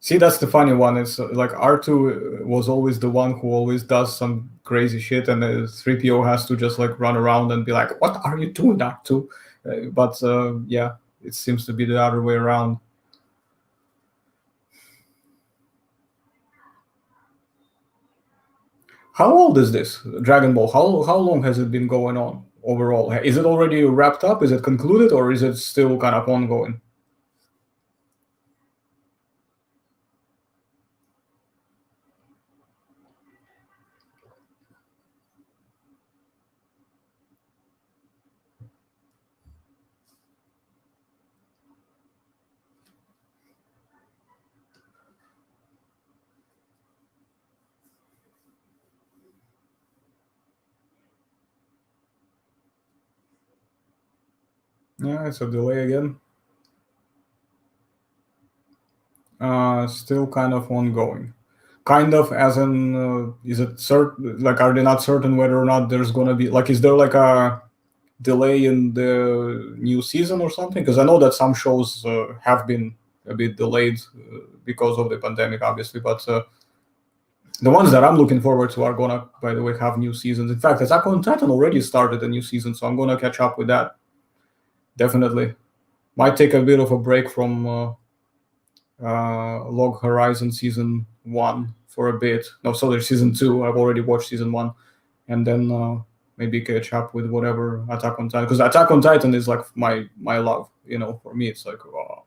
See, that's the funny one. It's like R2 was always the one who always does some crazy shit, and 3PO has to just like run around and be like, "What are you doing, R2?" But yeah, it seems to be the other way around. How old is this Dragon Ball? How long has it been going on overall? Is it already wrapped up? Is it concluded, or is it still kind of ongoing? Yeah, it's a delay again. Still kind of ongoing. Kind of as in, is it certain? Like, are they not certain whether or not there's gonna be like, is there like a delay in the new season or something? Because I know that some shows have been a bit delayed because of the pandemic, obviously. But the ones that I'm looking forward to are gonna, by the way, have new seasons. In fact, Attack on Titan already started a new season, so I'm gonna catch up with that. Definitely. Might take a bit of a break from Log Horizon season one for a bit. No, so there's season two. I've already watched season one, and then maybe catch up with whatever Attack on Titan. Because Attack on Titan is like my love. For me, it's like, oh.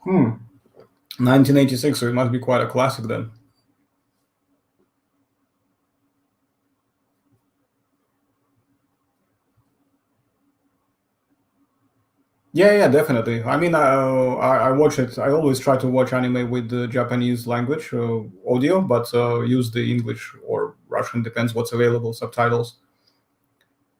1986. So it must be quite a classic then. Yeah, yeah, definitely. I mean, I watch it. I always try to watch anime with the Japanese language audio, but use the English or Russian, depends what's available, subtitles.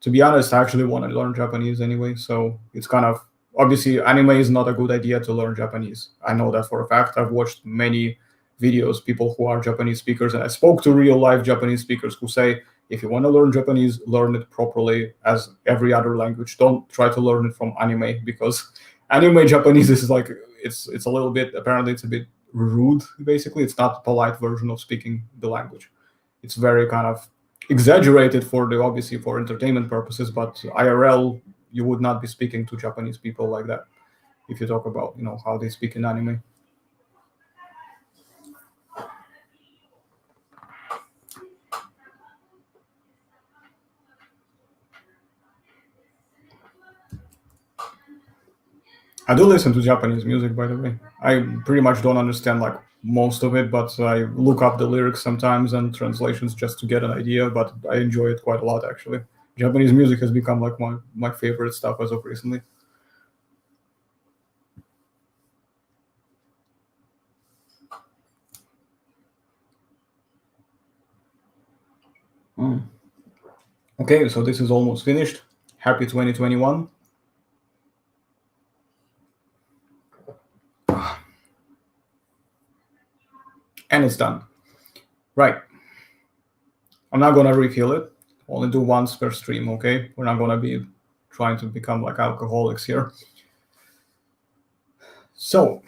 To be honest, I actually want to learn Japanese anyway, so it's kind of obviously anime is not a good idea to learn Japanese. I know that for a fact. I've watched many videos, people who are Japanese speakers, and I spoke to real life Japanese speakers who say if you want to learn Japanese, learn it properly as every other language. Don't try to learn it from anime because anime Japanese is like it's a little bit apparently it's a bit rude. Basically, it's not a polite version of speaking the language. It's very kind of exaggerated for the obviously for entertainment purposes, but IRL you would not be speaking to Japanese people like that if you talk about how they speak in anime. I do listen to Japanese music, by the way. I pretty much don't understand like most of it, but I look up the lyrics sometimes and translations just to get an idea. But I enjoy it quite a lot, actually. Japanese music has become like my favorite stuff as of recently. Mm. Okay, so this is almost finished. Happy 2021, and it's done. Right. I'm not gonna refill it. Only do once per stream, okay? We're not gonna be trying to become like alcoholics here. So,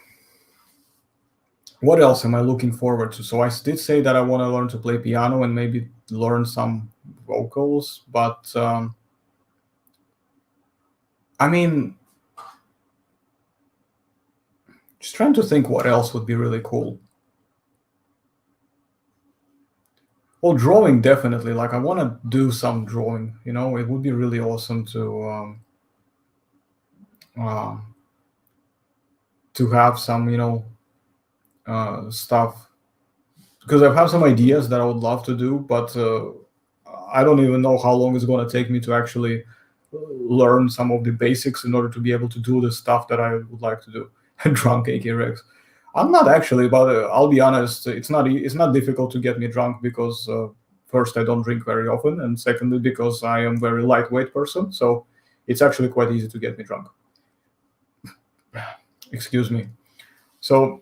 what else am I looking forward to? So I did say that I want to learn to play piano and maybe learn some vocals, but I mean, just trying to think what else would be really cool. Well, drawing definitely. Like I want to do some drawing. It would be really awesome uh, to have some stuff, because I have some ideas that I would love to do, but I don't even know how long it's going to take me to actually learn some of the basics in order to be able to do the stuff that I would like to do. Drunk AK Rex. I'm not actually, but I'll be honest. It's not difficult to get me drunk because first I don't drink very often, and secondly because I am a very lightweight person. So it's actually quite easy to get me drunk. Excuse me. So,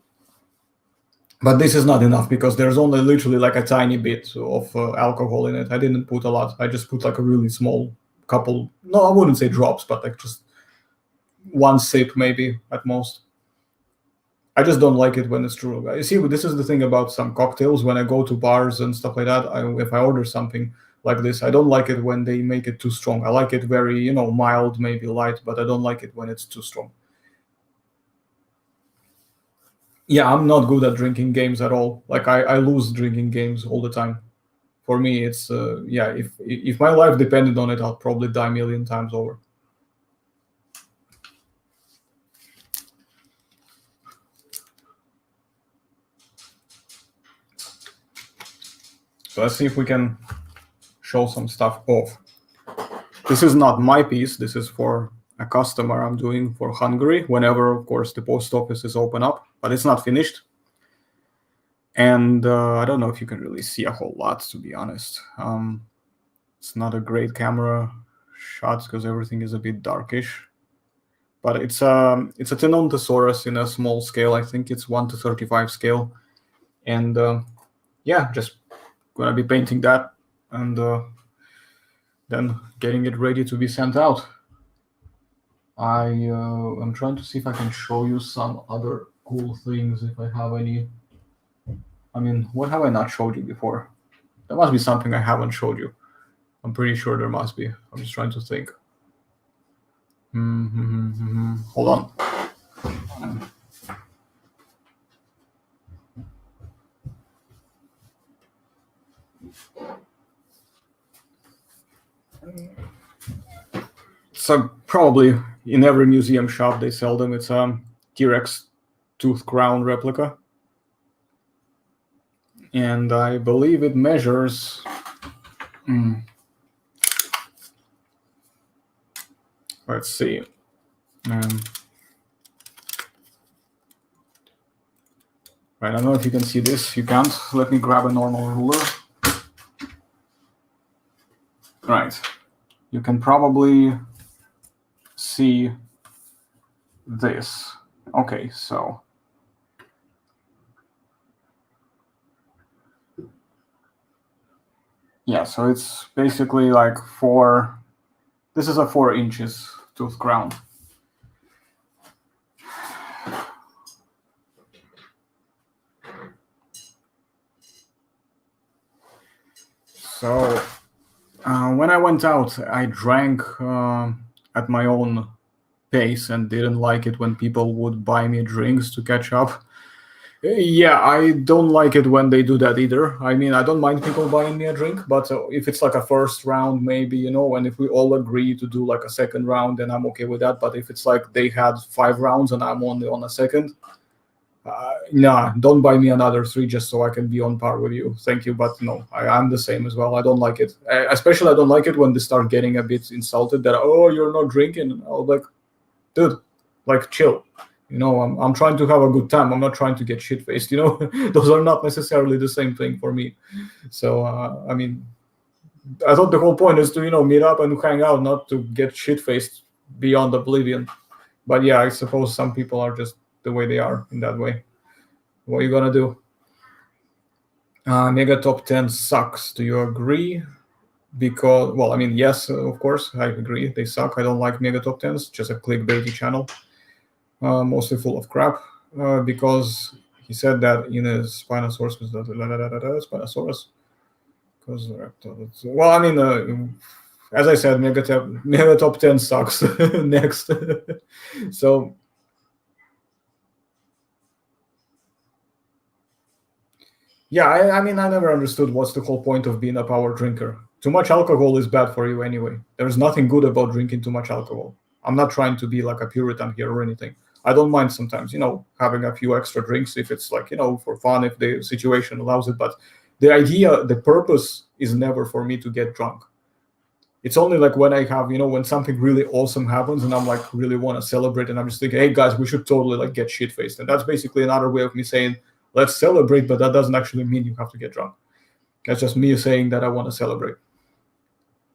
but this is not enough because there's only literally like a tiny bit of alcohol in it. I didn't put a lot. I just put like a really small couple. No, I wouldn't say drops, but like just one sip maybe at most. I just don't like it when it's true. You see, this is the thing about some cocktails. When I go to bars and stuff like that, if I order something like this, I don't like it when they make it too strong. I like it very, mild, maybe light, but I don't like it when it's too strong. Yeah, I'm not good at drinking games at all. Like I lose drinking games all the time. For me, it's if my life depended on it, I'll probably die a million times over. So let's see if we can show some stuff off. This is not my piece. This is for a customer I'm doing for Hungary, whenever, of course, the post office is open up, but it's not finished. And I don't know if you can really see a whole lot, to be honest. It's not a great camera shot because everything is a bit darkish. But it's a Tenontosaurus in a small scale. I think it's 1:35 scale. And just gonna be painting that and then getting it ready to be sent out. I'm trying to see if I can show you some other cool things, if I have any. I mean, what have I not showed you before? There must be something I haven't showed you. I'm pretty sure there must be. I'm just trying to think. Hold on. So probably in every museum shop they sell them. It's a T-Rex tooth crown replica. And I believe it measures... Let's see. Right, I don't know if you can see this. You can't. Let me grab a normal ruler. Right. You can probably see this. Okay, so... Yeah, so it's basically like 4... This is a 4 inches tooth crown. So when I went out, I drank at my own pace and didn't like it when people would buy me drinks to catch up. Yeah, I don't like it when they do that either. I mean, I don't mind people buying me a drink, but if it's like a first round, maybe, and if we all agree to do like a second round, then I'm okay with that. But if it's like they had 5 rounds and I'm only on a second, nah, don't buy me another 3 just so I can be on par with you. Thank you, but no, I'm the same as well. I don't like it. Especially I don't like it when they start getting a bit insulted that, oh, you're not drinking. I was like, dude, like chill. I'm trying to have a good time. I'm not trying to get shit-faced, Those are not necessarily the same thing for me. So, I mean, I thought the whole point is to, meet up and hang out, not to get shit-faced beyond oblivion. But yeah, I suppose some people are just the way they are in that way. What are you going to do? Mega Top 10 sucks. Do you agree? Because, well, I mean, yes, of course, I agree. They suck. I don't like Mega Top 10s. Just a clickbaity channel. Mostly full of crap, because he said that in his Spinosaurus was Spinosaurus. Well, I mean, as I said, Mega Top 10 sucks. Next. So, yeah, I mean, I never understood what's the whole point of being a power drinker. Too much alcohol is bad for you anyway. There's nothing good about drinking too much alcohol. I'm not trying to be like a Puritan here or anything. I don't mind sometimes, having a few extra drinks if it's like, for fun, if the situation allows it. But the purpose is never for me to get drunk. It's only like when I have, when something really awesome happens and I'm like really want to celebrate and I'm just thinking, hey guys, we should totally like get shit faced. And that's basically another way of me saying, let's celebrate, but that doesn't actually mean you have to get drunk. That's just me saying that I want to celebrate.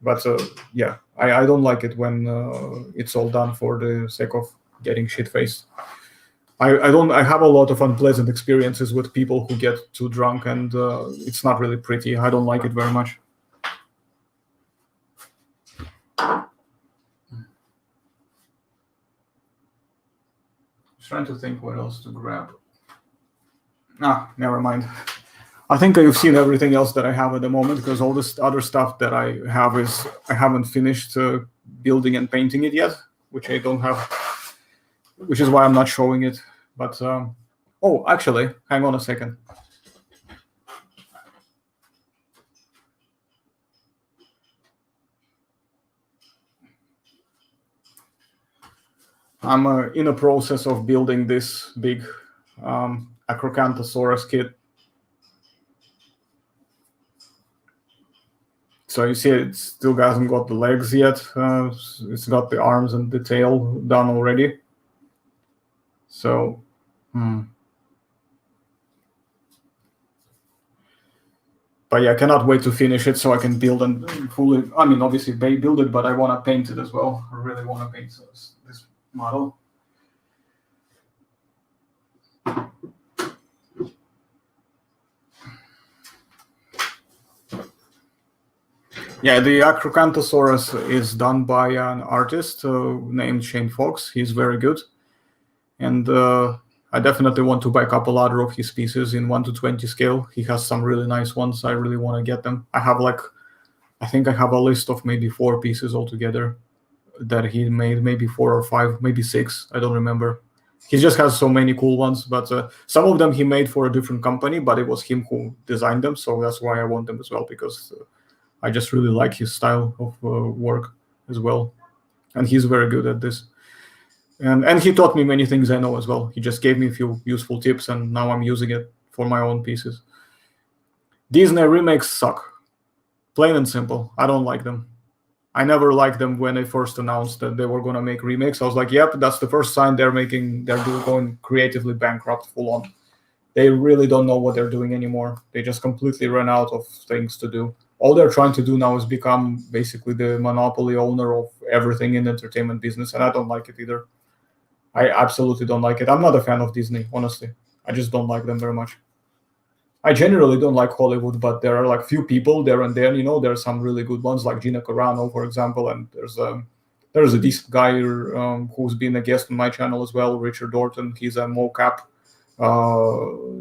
But yeah, I don't like it when it's all done for the sake of getting shit faced. I have a lot of unpleasant experiences with people who get too drunk, and it's not really pretty. I don't like it very much. Just trying to think what else to grab. Never mind. I think I've seen everything else that I have at the moment, because all this other stuff that I have is I haven't finished building and painting it yet, which I don't have, which is why I'm not showing it. But oh, actually, hang on a second. I'm in a process of building this big Acrocanthosaurus kit. So you see, it still hasn't got the legs yet. It's got the arms and the tail done already. So, but yeah, I cannot wait to finish it so I can build and fully. I mean, obviously build it, but I want to paint it as well. I really want to paint this model. Yeah, the Acrocanthosaurus is done by an artist named Shane Fox. He's very good. And I definitely want to buy a couple other of his pieces in 1:20 scale. He has some really nice ones. I really want to get them. I think I have a list of maybe 4 pieces altogether that he made, maybe 4 or 5, maybe 6. I don't remember. He just has so many cool ones, but some of them he made for a different company, but it was him who designed them. So that's why I want them as well, because I just really like his style of work as well. And he's very good at this. And he taught me many things I know as well. He just gave me a few useful tips, and now I'm using it for my own pieces. Disney remakes suck. Plain and simple. I don't like them. I never liked them when they first announced that they were going to make remakes. I was like, yep, that's the first sign they're going creatively bankrupt full on. They really don't know what they're doing anymore. They just completely run out of things to do. All they're trying to do now is become basically the monopoly owner of everything in the entertainment business, and I don't like it either. I absolutely don't like it. I'm not a fan of Disney, honestly. I just don't like them very much. I generally don't like Hollywood, but there are like few people there and there. There are some really good ones, like Gina Carano, for example, and there's a decent guy who's been a guest on my channel as well, Richard Dorton. He's a mocap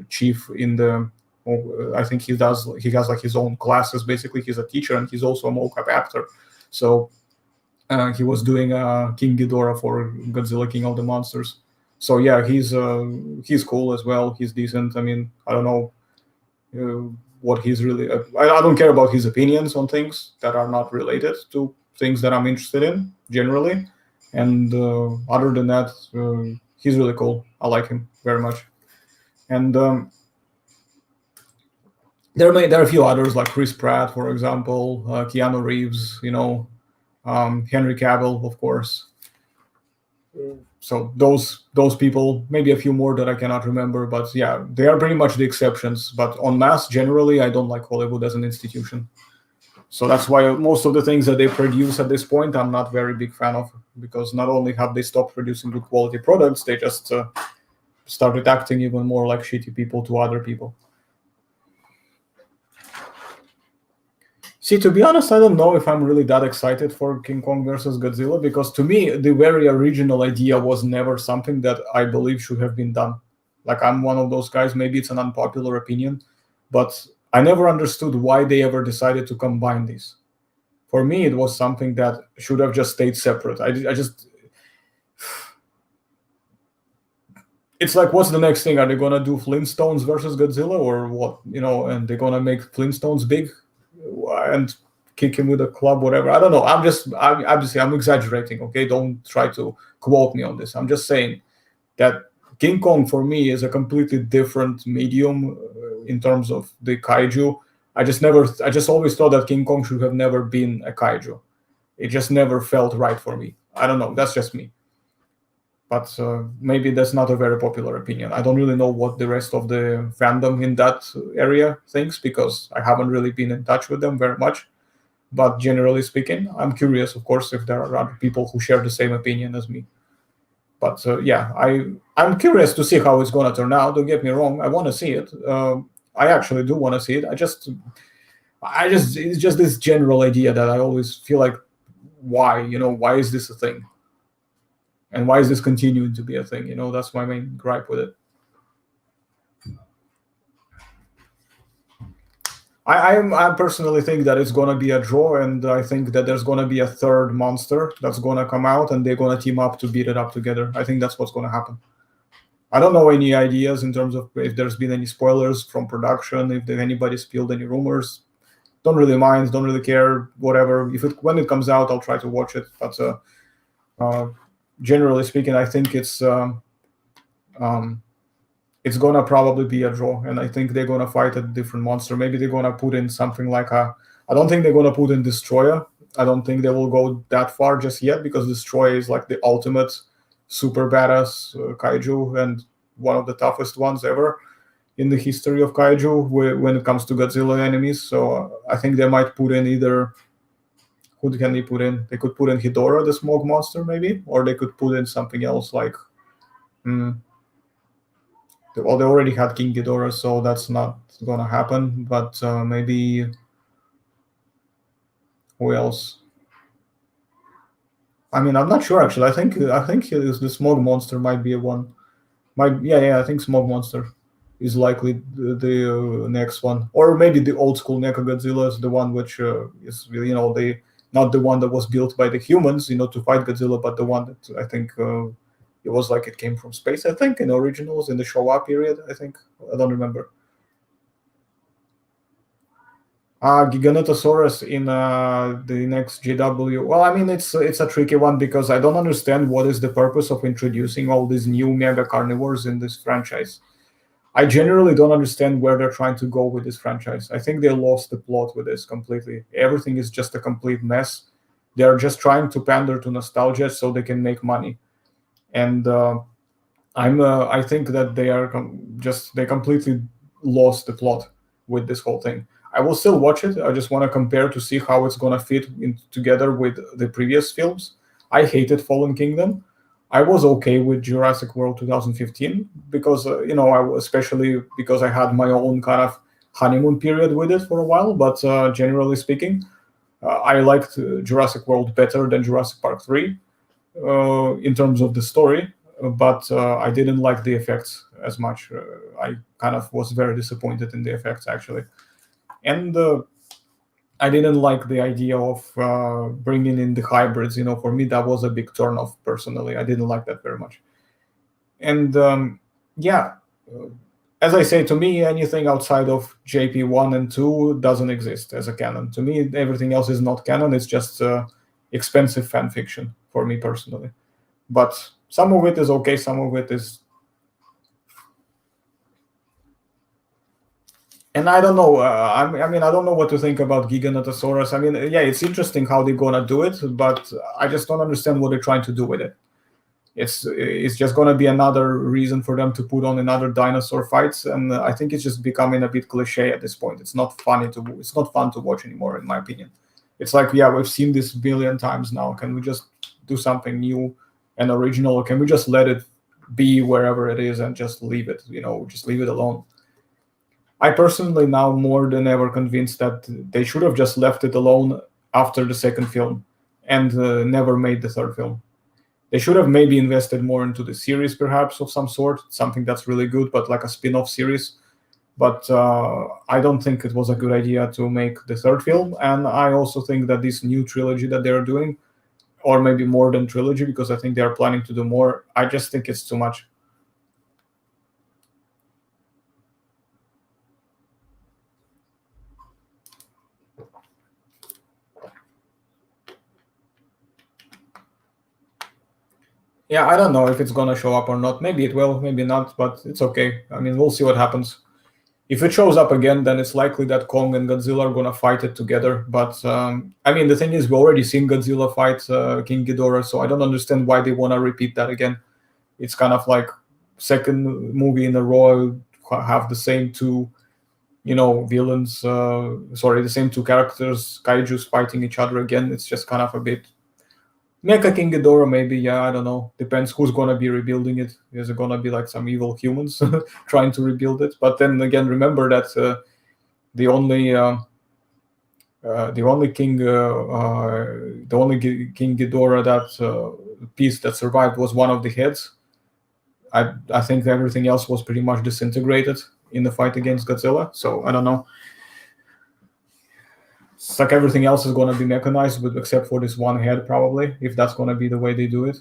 chief in the. I think he has like his own classes. Basically, he's a teacher and he's also a mocap actor. So. He was doing King Ghidorah for Godzilla King of the Monsters. So yeah, he's cool as well. He's decent. I mean, I don't know what he's really. I don't care about his opinions on things that are not related to things that I'm interested in generally. And other than that, he's really cool. I like him very much. And there are a few others like Chris Pratt, for example, Keanu Reeves. Henry Cavill, of course. So those people, maybe a few more that I cannot remember, but yeah, they are pretty much the exceptions. But en masse, generally, I don't like Hollywood as an institution. So that's why most of the things that they produce at this point, I'm not very big fan of, because not only have they stopped producing good quality products, they just started acting even more like shitty people to other people. See, to be honest, I don't know if I'm really that excited for King Kong versus Godzilla, because to me, the very original idea was never something that I believe should have been done. Like, I'm one of those guys, maybe it's an unpopular opinion, but I never understood why they ever decided to combine these. For me, it was something that should have just stayed separate. It's like, what's the next thing? Are they going to do Flintstones versus Godzilla or what? And they're going to make Flintstones big and kick him with a club, whatever. I don't know. I'm exaggerating. Okay, don't try to quote me on this. I'm just saying that King Kong for me is a completely different medium in terms of the kaiju. I just always thought that King Kong should have never been a kaiju. It just never felt right for me. I don't know. That's just me. But maybe that's not a very popular opinion. I don't really know what the rest of the fandom in that area thinks because I haven't really been in touch with them very much. But generally speaking, I'm curious, of course, if there are other people who share the same opinion as me. But yeah, I'm curious to see how it's gonna turn out. Don't get me wrong, I want to see it. I actually do want to see it. I just it's just this general idea that I always feel like, why, why is this a thing, and why is this continuing to be a thing? That's my main gripe with it. I personally think that it's gonna be a draw, and I think that there's gonna be a third monster that's gonna come out, and they're gonna team up to beat it up together. I think that's what's gonna happen. I don't know any ideas in terms of if there's been any spoilers from production, if anybody spilled any rumors. Don't really mind, don't really care, whatever. When it comes out, I'll try to watch it. But uh, generally speaking, I think it's gonna probably be a draw, and I think they're gonna fight a different monster. Maybe they're gonna put in something like a. I don't think they're gonna put in Destroyer. I don't think they will go that far just yet because Destroyer is like the ultimate super badass kaiju and one of the toughest ones ever in the history of kaiju when it comes to Godzilla enemies. So I think they might put in either. Who can they put in? They could put in Hidora, the smoke monster, maybe, or they could put in something else like. Hmm, well, they already had King Ghidorah, so that's not gonna happen. But maybe who else? I mean, I'm not sure actually. I think the Smog Monster might be a one. Yeah. I think Smog Monster is likely the next one, or maybe the old school Mechagodzilla is the one which is the not the one that was built by the humans, to fight Godzilla, but the one that I think it was like it came from space. I think in the originals in the Showa period. I don't remember. Giganotosaurus in the next GW. Well, I mean, it's a tricky one because I don't understand what is the purpose of introducing all these new mega carnivores in this franchise. I generally don't understand where they're trying to go with this franchise. I think they lost the plot with this completely. Everything is just a complete mess. They are just trying to pander to nostalgia so they can make money. And I think that they completely lost the plot with this whole thing. I will still watch it. I just want to compare to see how it's gonna fit in together with the previous films. I hated Fallen Kingdom. I was okay with Jurassic World 2015 because especially because I had my own kind of honeymoon period with it for a while. But generally speaking, I liked Jurassic World better than Jurassic Park 3 in terms of the story, but I didn't like the effects as much. I kind of was very disappointed in the effects actually, and I didn't like the idea of bringing in the hybrids. For me that was a big turnoff personally. I didn't like that very much, and yeah. As I say, to me, anything outside of JP1 and 2 doesn't exist as a canon. To me, everything else is not canon. It's just expensive fan fiction for me personally. But some of it is okay, some of it is. And I don't know. I mean, I don't know what to think about Giganotosaurus. I mean, yeah, it's interesting how they're gonna do it, but I just don't understand what they're trying to do with it. It's just gonna be another reason for them to put on another dinosaur fights, and I think it's just becoming a bit cliche at this point. It's not fun to watch anymore, in my opinion. It's like, yeah, we've seen this a billion times now. Can we just do something new and original, or can we just let it be wherever it is and just leave it? Just leave it alone. I personally now more than ever convinced that they should have just left it alone after the second film and never made the third film. They should have maybe invested more into the series, perhaps of some sort, something that's really good, but like a spin-off series. But I don't think it was a good idea to make the third film, and I also think that this new trilogy that they're doing, or maybe more than trilogy, because I think they are planning to do more, I just think it's too much. Yeah, I don't know if it's gonna show up or not. Maybe it will, maybe not, but it's okay. I mean, we'll see what happens. If it shows up again, then it's likely that Kong and Godzilla are gonna fight it together. But I mean, the thing is, we already seen Godzilla fight King Ghidorah, so I don't understand why they wanna repeat that again. It's kind of like second movie in a row have the same two, villains. Sorry, the same two characters, kaiju's fighting each other again. It's just kind of a bit. Mecha King Ghidorah, maybe, yeah, I don't know. Depends who's gonna be rebuilding it. Is it gonna be like some evil humans trying to rebuild it? But then again, remember that the only the only king the only King Ghidorah that piece that survived was one of the heads. I think everything else was pretty much disintegrated in the fight against Godzilla. So I don't know. It's like everything else is going to be mechanized, but except for this one head, probably, if that's going to be the way they do it.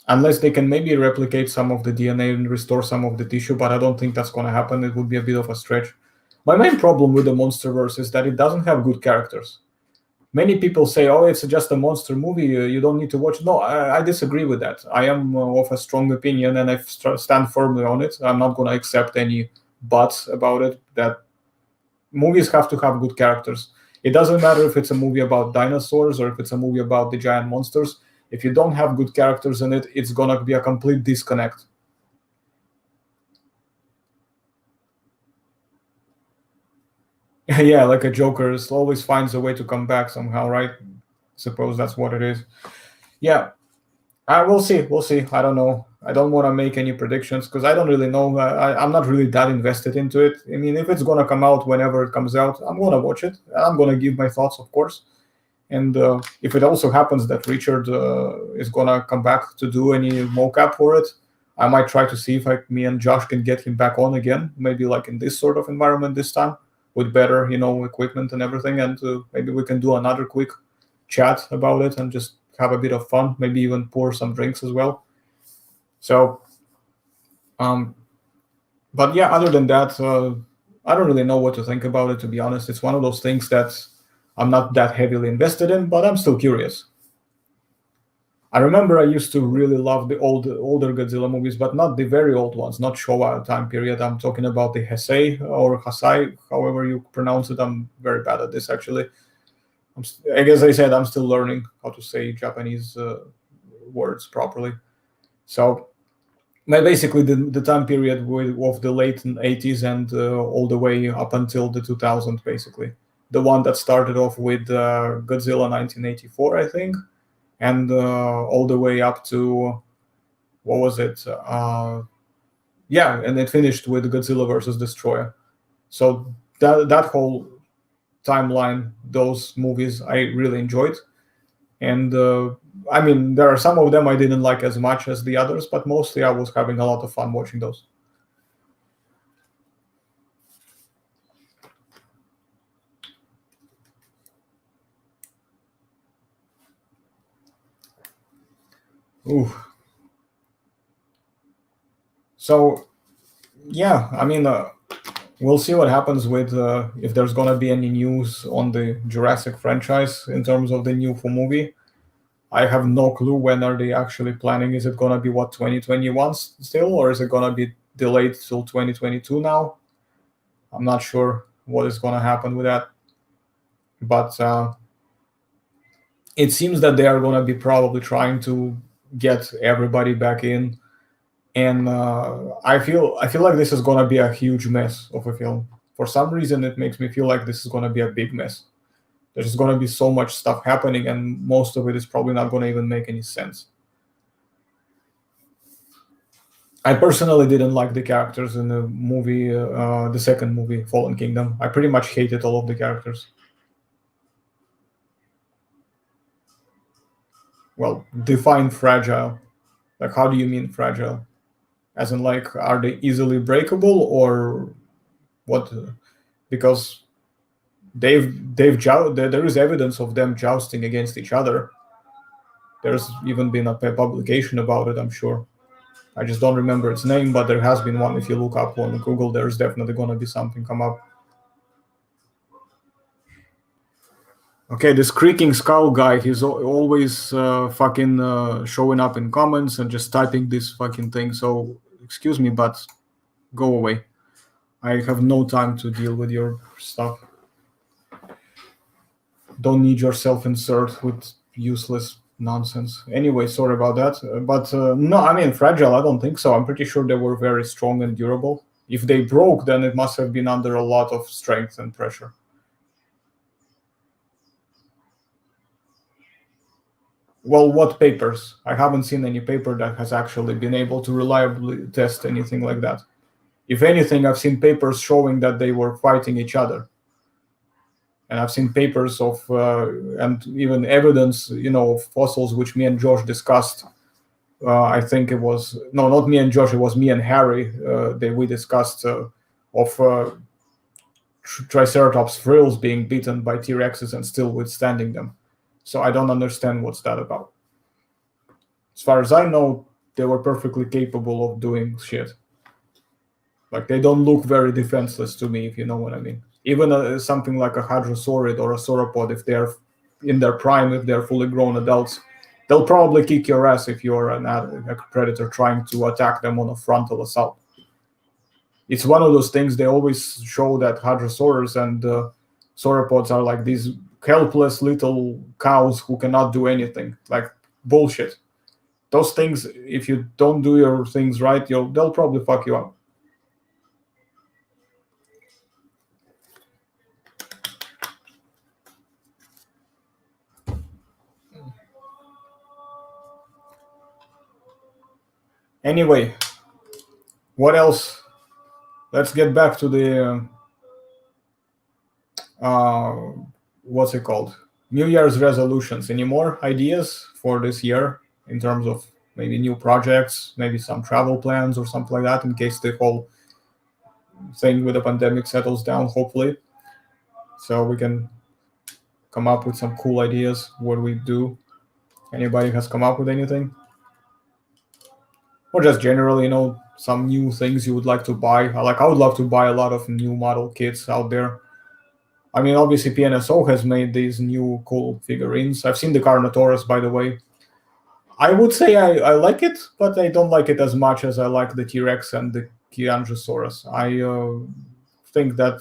Unless they can maybe replicate some of the DNA and restore some of the tissue, but I don't think that's going to happen. It would be a bit of a stretch. My main problem with the MonsterVerse is that it doesn't have good characters. Many people say, "Oh, it's just a monster movie. You don't need to watch." No, I disagree with that. I am of a strong opinion, and I stand firmly on it. I'm not going to accept any buts about it. That movies have to have good characters. It doesn't matter if it's a movie about dinosaurs or if it's a movie about the giant monsters. If you don't have good characters in it, it's gonna be a complete disconnect. Yeah, like a Joker always finds a way to come back somehow, right? Suppose that's what it is. Yeah, we'll see. We'll see. I don't know. I don't want to make any predictions because I don't really know. I'm not really that invested into it. I mean, if it's gonna come out whenever it comes out, I'm gonna watch it. I'm gonna give my thoughts, of course. And if it also happens that Richard is gonna come back to do any mocap for it, I might try to see if me and Josh can get him back on again. Maybe like in this sort of environment this time, with better, equipment and everything, and maybe we can do another quick chat about it and just have a bit of fun. Maybe even pour some drinks as well. So, but yeah, other than that, I don't really know what to think about it. To be honest, it's one of those things that I'm not that heavily invested in, but I'm still curious. I remember I used to really love the older Godzilla movies, but not the very old ones, not Showa time period. I'm talking about the Heisei or Hasai, however you pronounce it. I'm very bad at this, actually. I guess I said I'm still learning how to say Japanese words properly. So basically the time period of the late 80s and all the way up until the 2000s, basically. The one that started off with Godzilla 1984, I think, and all the way up to, what was it? Yeah, and it finished with Godzilla versus Destroyer. So that whole timeline, those movies, I really enjoyed. And I mean, there are some of them I didn't like as much as the others, but mostly I was having a lot of fun watching those. Ooh. So yeah, I mean, we'll see what happens with if there's gonna be any news on the Jurassic franchise in terms of the new movie. I have no clue when are they actually planning. Is it gonna be 2021 still, or is it gonna be delayed till 2022 now? I'm not sure what is gonna happen with that, but it seems that they are gonna be probably trying to get everybody back in, and I feel like this is gonna be a huge mess of a film. For some reason, it makes me feel like this is gonna be a big mess. There's gonna be so much stuff happening, and most of it is probably not gonna even make any sense. I personally didn't like the characters in the movie, the second movie, Fallen Kingdom. I pretty much hated all of the characters. Well, define fragile. Like, how do you mean fragile? As in, like, are they easily breakable or what? Because there is evidence of them jousting against each other. There's even been a publication about it, I'm sure. I just don't remember its name, but there has been one. If you look up on Google, there's definitely going to be something come up. Okay, this creaking skull guy, he's always fucking showing up in comments and just typing this fucking thing. So, excuse me, but go away. I have no time to deal with your stuff. Don't need your self-insert with useless nonsense. Anyway, sorry about that. No, I mean, fragile, I don't think so. I'm pretty sure they were very strong and durable. If they broke, then it must have been under a lot of strength and pressure. Well, what papers? I haven't seen any paper that has actually been able to reliably test anything like that. If anything, I've seen papers showing that they were fighting each other. And I've seen papers of, and even evidence, of fossils, which me and Josh discussed. I think it was, no, not me and Josh, it was me and Harry, that we discussed of Triceratops frills being beaten by T-Rexes and still withstanding them. So I don't understand what's that about. As far as I know, they were perfectly capable of doing shit. Like, they don't look very defenseless to me, if you know what I mean. Even something like a hadrosaurid or a sauropod, if they're in their prime, if they're fully grown adults, they'll probably kick your ass if you're a predator trying to attack them on a frontal assault. It's one of those things. They always show that hadrosaurs and sauropods are like these helpless little cows who cannot do anything. Like, bullshit. Those things, if you don't do your things right, they'll probably fuck you up. Anyway, what else? Let's get back to the what's it called? New Year's resolutions. Any more ideas for this year in terms of maybe new projects, maybe some travel plans or something like that, in case the whole thing with the pandemic settles down, hopefully, so we can come up with some cool ideas what we do. Anybody has come up with anything? Or just generally, some new things you would like to buy? I would love to buy a lot of new model kits out there. I mean, obviously, PNSO has made these new cool figurines. I've seen the Carnotaurus, by the way. I would say I like it, but I don't like it as much as I like the T-Rex and the Gigantosaurus. I think that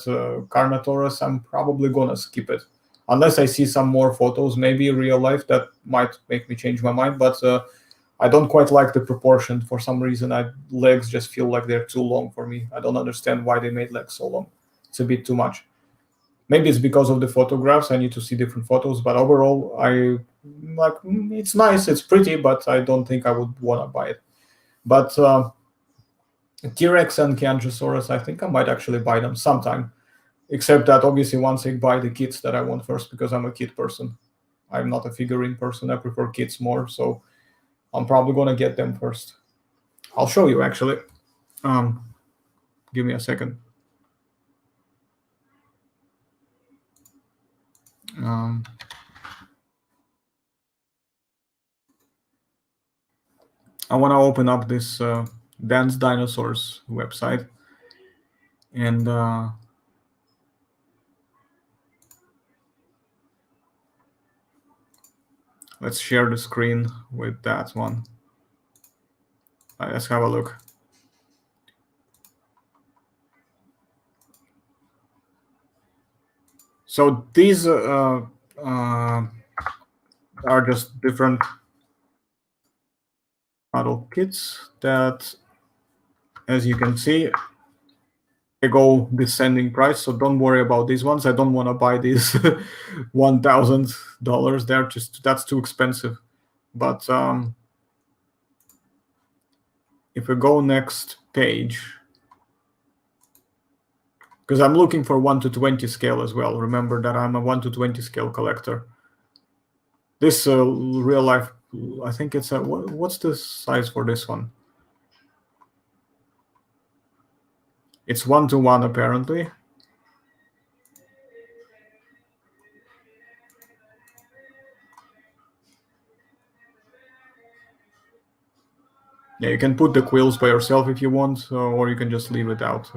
Carnotaurus, I'm probably gonna skip it. Unless I see some more photos, maybe real life, that might make me change my mind. But I don't quite like the proportion. For some reason, legs just feel like they're too long for me. I don't understand why they made legs so long. It's a bit too much. Maybe it's because of the photographs. I need to see different photos. But overall, it's nice, it's pretty, but I don't think I would want to buy it. But T-Rex and Gigantosaurus, I think I might actually buy them sometime. Except that obviously once I buy the kits that I want first, because I'm a kit person. I'm not a figurine person. I prefer kits more. So I'm probably going to get them first. I'll show you, actually. Give me a second. I want to open up this Dance Dinosaurs website. And let's share the screen with that one. Let's have a look. So these are just different model kits that, as you can see, they go descending price. So don't worry about these ones. I don't want to buy these $1,000. That's too expensive. But if we go next page, because I'm looking for 1:20 scale as well. Remember that I'm a 1:20 scale collector. This real life, I think it's what's the size for this one? It's 1:1 apparently. Yeah, you can put the quills by yourself if you want, or you can just leave it out.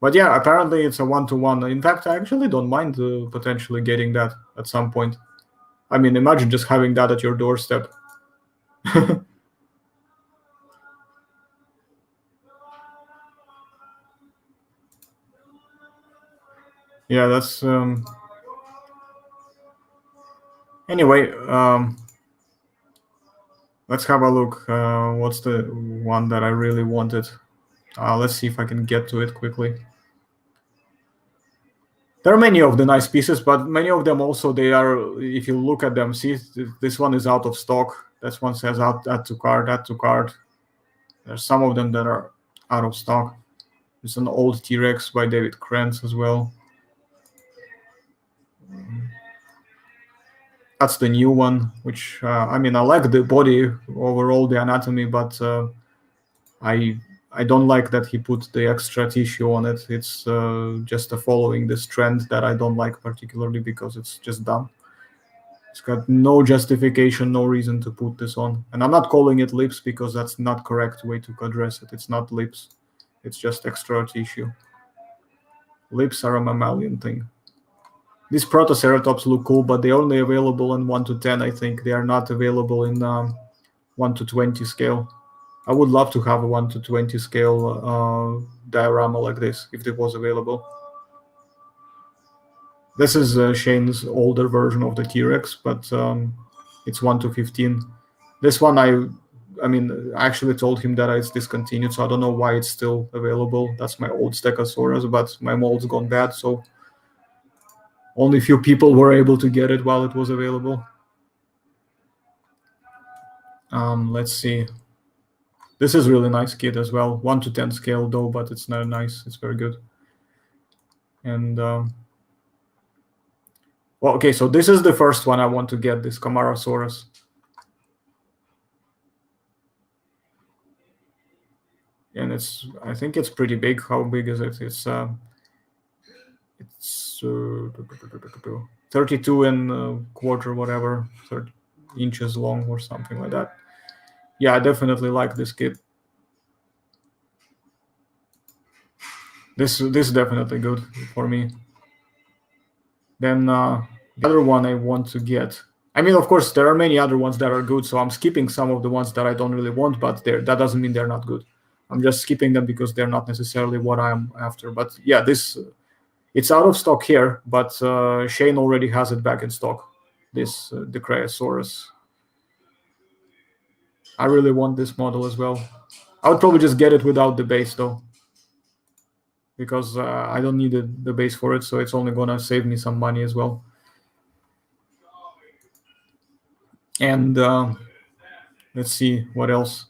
But yeah, apparently it's a 1-to-1. In fact, I actually don't mind potentially getting that at some point. I mean, imagine just having that at your doorstep. Yeah, that's anyway. Let's have a look. What's the one that I really wanted? Let's see if I can get to it quickly. There are many of the nice pieces, but many of them also, they are, if you look at them, see, this one is out of stock. This one says add to cart, add to cart. There's some of them that are out of stock. It's an old T-Rex by David Krantz as well. That's the new one, which, I mean, I like the body overall, the anatomy, but I don't like that he put the extra tissue on it. It's just following this trend that I don't like particularly because it's just dumb. It's got no justification, no reason to put this on. And I'm not calling it lips because that's not correct way to address it. It's not lips. It's just extra tissue. Lips are a mammalian thing. These Protoceratops look cool, but they're only available in 1-to-10, I think. They are not available in 1-to-20 scale. I would love to have a 1-to-20 scale diorama like this if it was available. This is Shane's older version of the T-Rex, but it's 1-to-15. This one, I mean, I actually told him that it's discontinued, so I don't know why it's still available. That's my old Stegosaurus, but my mold's gone bad, so only few people were able to get it while it was available. Let's see. This is really nice kit as well. 1-to-10 scale though, but it's not nice. It's very good. And well, okay, so this is the first one I want to get, this Camarasaurus. And I think it's pretty big. How big is it? It's 32 and a quarter, whatever, 30 inches long or something like that. Yeah, I definitely like this kit. This is definitely good for me. Then the other one I want to get. I mean, of course, there are many other ones that are good, so I'm skipping some of the ones that I don't really want, but that doesn't mean they're not good. I'm just skipping them because they're not necessarily what I'm after. But yeah, it's out of stock here, but Shane already has it back in stock. This the Cryosaurus. I really want this model as well. I would probably just get it without the base though, because I don't need the base for it, so it's only gonna save me some money as well. And let's see what else.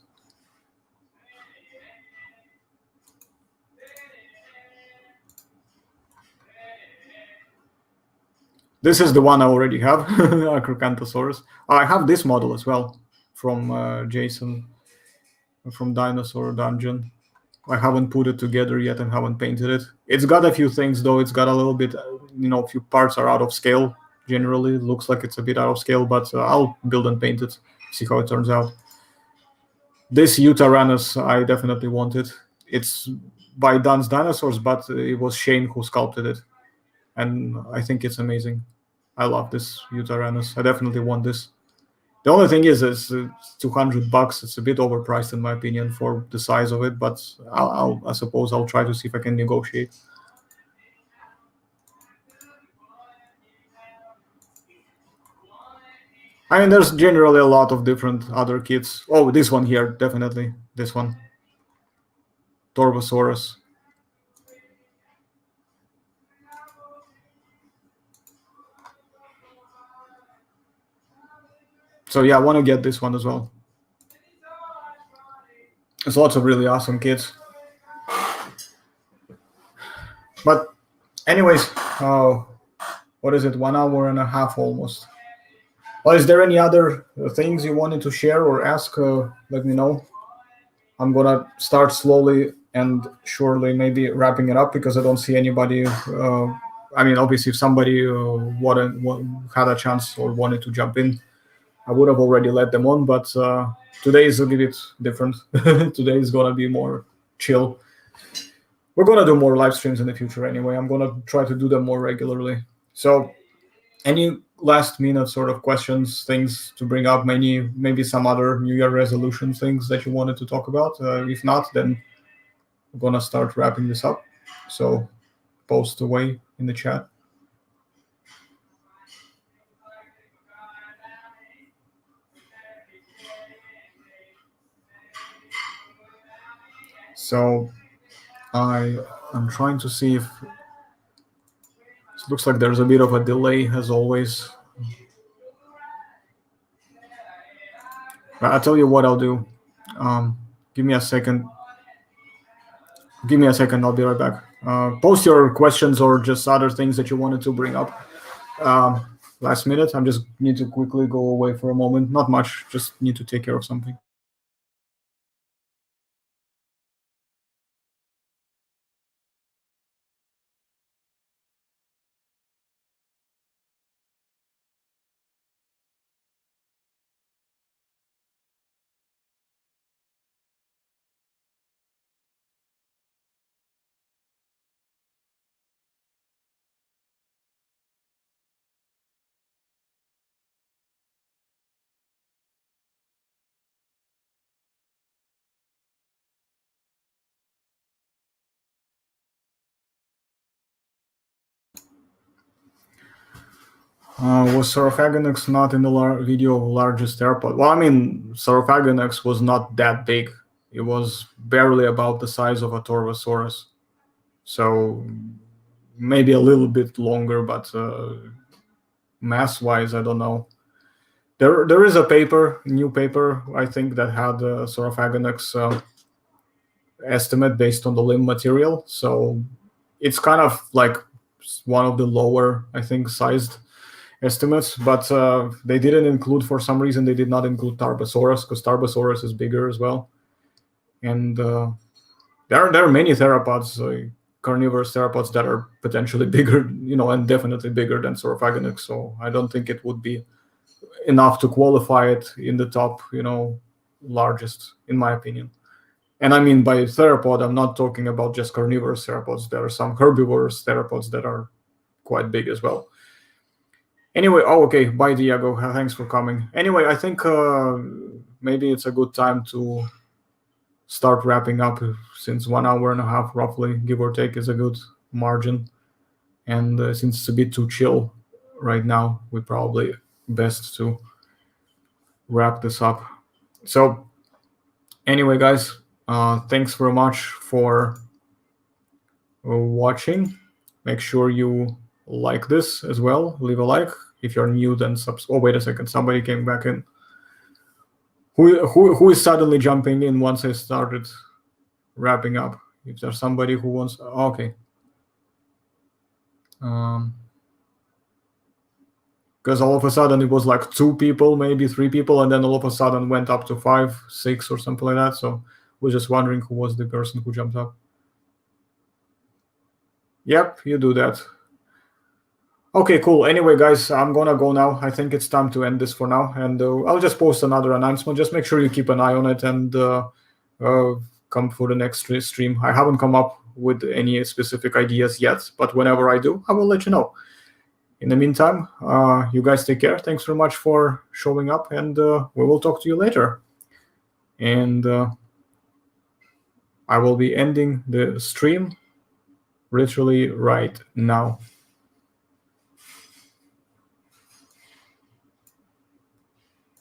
This is the one I already have, Acrocanthosaurus. I have this model as well from Jason from Dinosaur Dungeon. I haven't put it together yet and haven't painted it. It's got a few things though. It's got a little bit, a few parts are out of scale. Generally, it looks like it's a bit out of scale, but I'll build and paint it, see how it turns out. This Utaranus, I definitely want it. It's by Dan's Dinosaurs, but it was Shane who sculpted it. And I think it's amazing. I love this Utaranus. I definitely want this. The only thing is, it's $200. It's a bit overpriced in my opinion for the size of it, but I suppose I'll try to see if I can negotiate. I mean, there's generally a lot of different other kits. Oh, this one here, definitely. This one. Torvosaurus. So yeah, I want to get this one as well. There's lots of really awesome kits. But anyways, what is it? 1 hour and a half almost. Well, is there any other things you wanted to share or ask? Let me know. I'm gonna start slowly and surely maybe wrapping it up because I don't see anybody. I mean, obviously, if somebody had a chance or wanted to jump in, I would have already let them on. But today is a bit different. Today is gonna be more chill. we're gonna do more live streams in the future anyway. I'm gonna try to do them more regularly. So any last minute sort of questions, things to bring up, maybe some other New Year resolution things that you wanted to talk about? If not, then we're gonna start wrapping this up. So post away in the chat. So I'm trying to see if it looks like there's a bit of a delay as always. But I'll tell you what I'll do. Give me a second. I'll be right back. Post your questions or just other things that you wanted to bring up. Last minute. I just need to quickly go away for a moment. Not much. Just need to take care of something. Was Sarcophagus not in the video of largest theropod? Well, I mean, Sarcophagus was not that big. It was barely about the size of a Torvosaurus. So maybe a little bit longer, but mass-wise, I don't know. There is a new paper, I think, that had Sarcophagus estimate based on the limb material. So it's kind of like one of the lower, I think, sized estimates, but they didn't include, for some reason, they did not include Tarbosaurus, because Tarbosaurus is bigger as well. And there are many theropods, carnivorous theropods that are potentially bigger, and definitely bigger than Saurophagonix. So I don't think it would be enough to qualify it in the top, largest, in my opinion. And I mean, by theropod, I'm not talking about just carnivorous theropods. There are some herbivorous theropods that are quite big as well. Anyway, okay, bye, Diego. Thanks for coming. Anyway, I think maybe it's a good time to start wrapping up, since 1 hour and a half, roughly, give or take, is a good margin. And since it's a bit too chill right now, we probably best to wrap this up. So anyway, guys, thanks very much for watching. Make sure you like this as well. Leave a like. If you're new, then oh, wait a second, somebody came back in. Who is suddenly jumping in once I started wrapping up? If there's somebody who wants, okay. Because all of a sudden it was like 2 people, maybe 3 people, and then all of a sudden went up to 5, 6, or something like that. So I was just wondering who was the person who jumped up. Yep, you do that. Okay, cool. Anyway, guys, I'm gonna go now. I think it's time to end this for now, and I'll just post another announcement. Just make sure you keep an eye on it and come for the next stream. I haven't come up with any specific ideas yet, but whenever I do, I will let you know. In the meantime, you guys take care. Thanks very much for showing up, and we will talk to you later. And I will be ending the stream literally right now.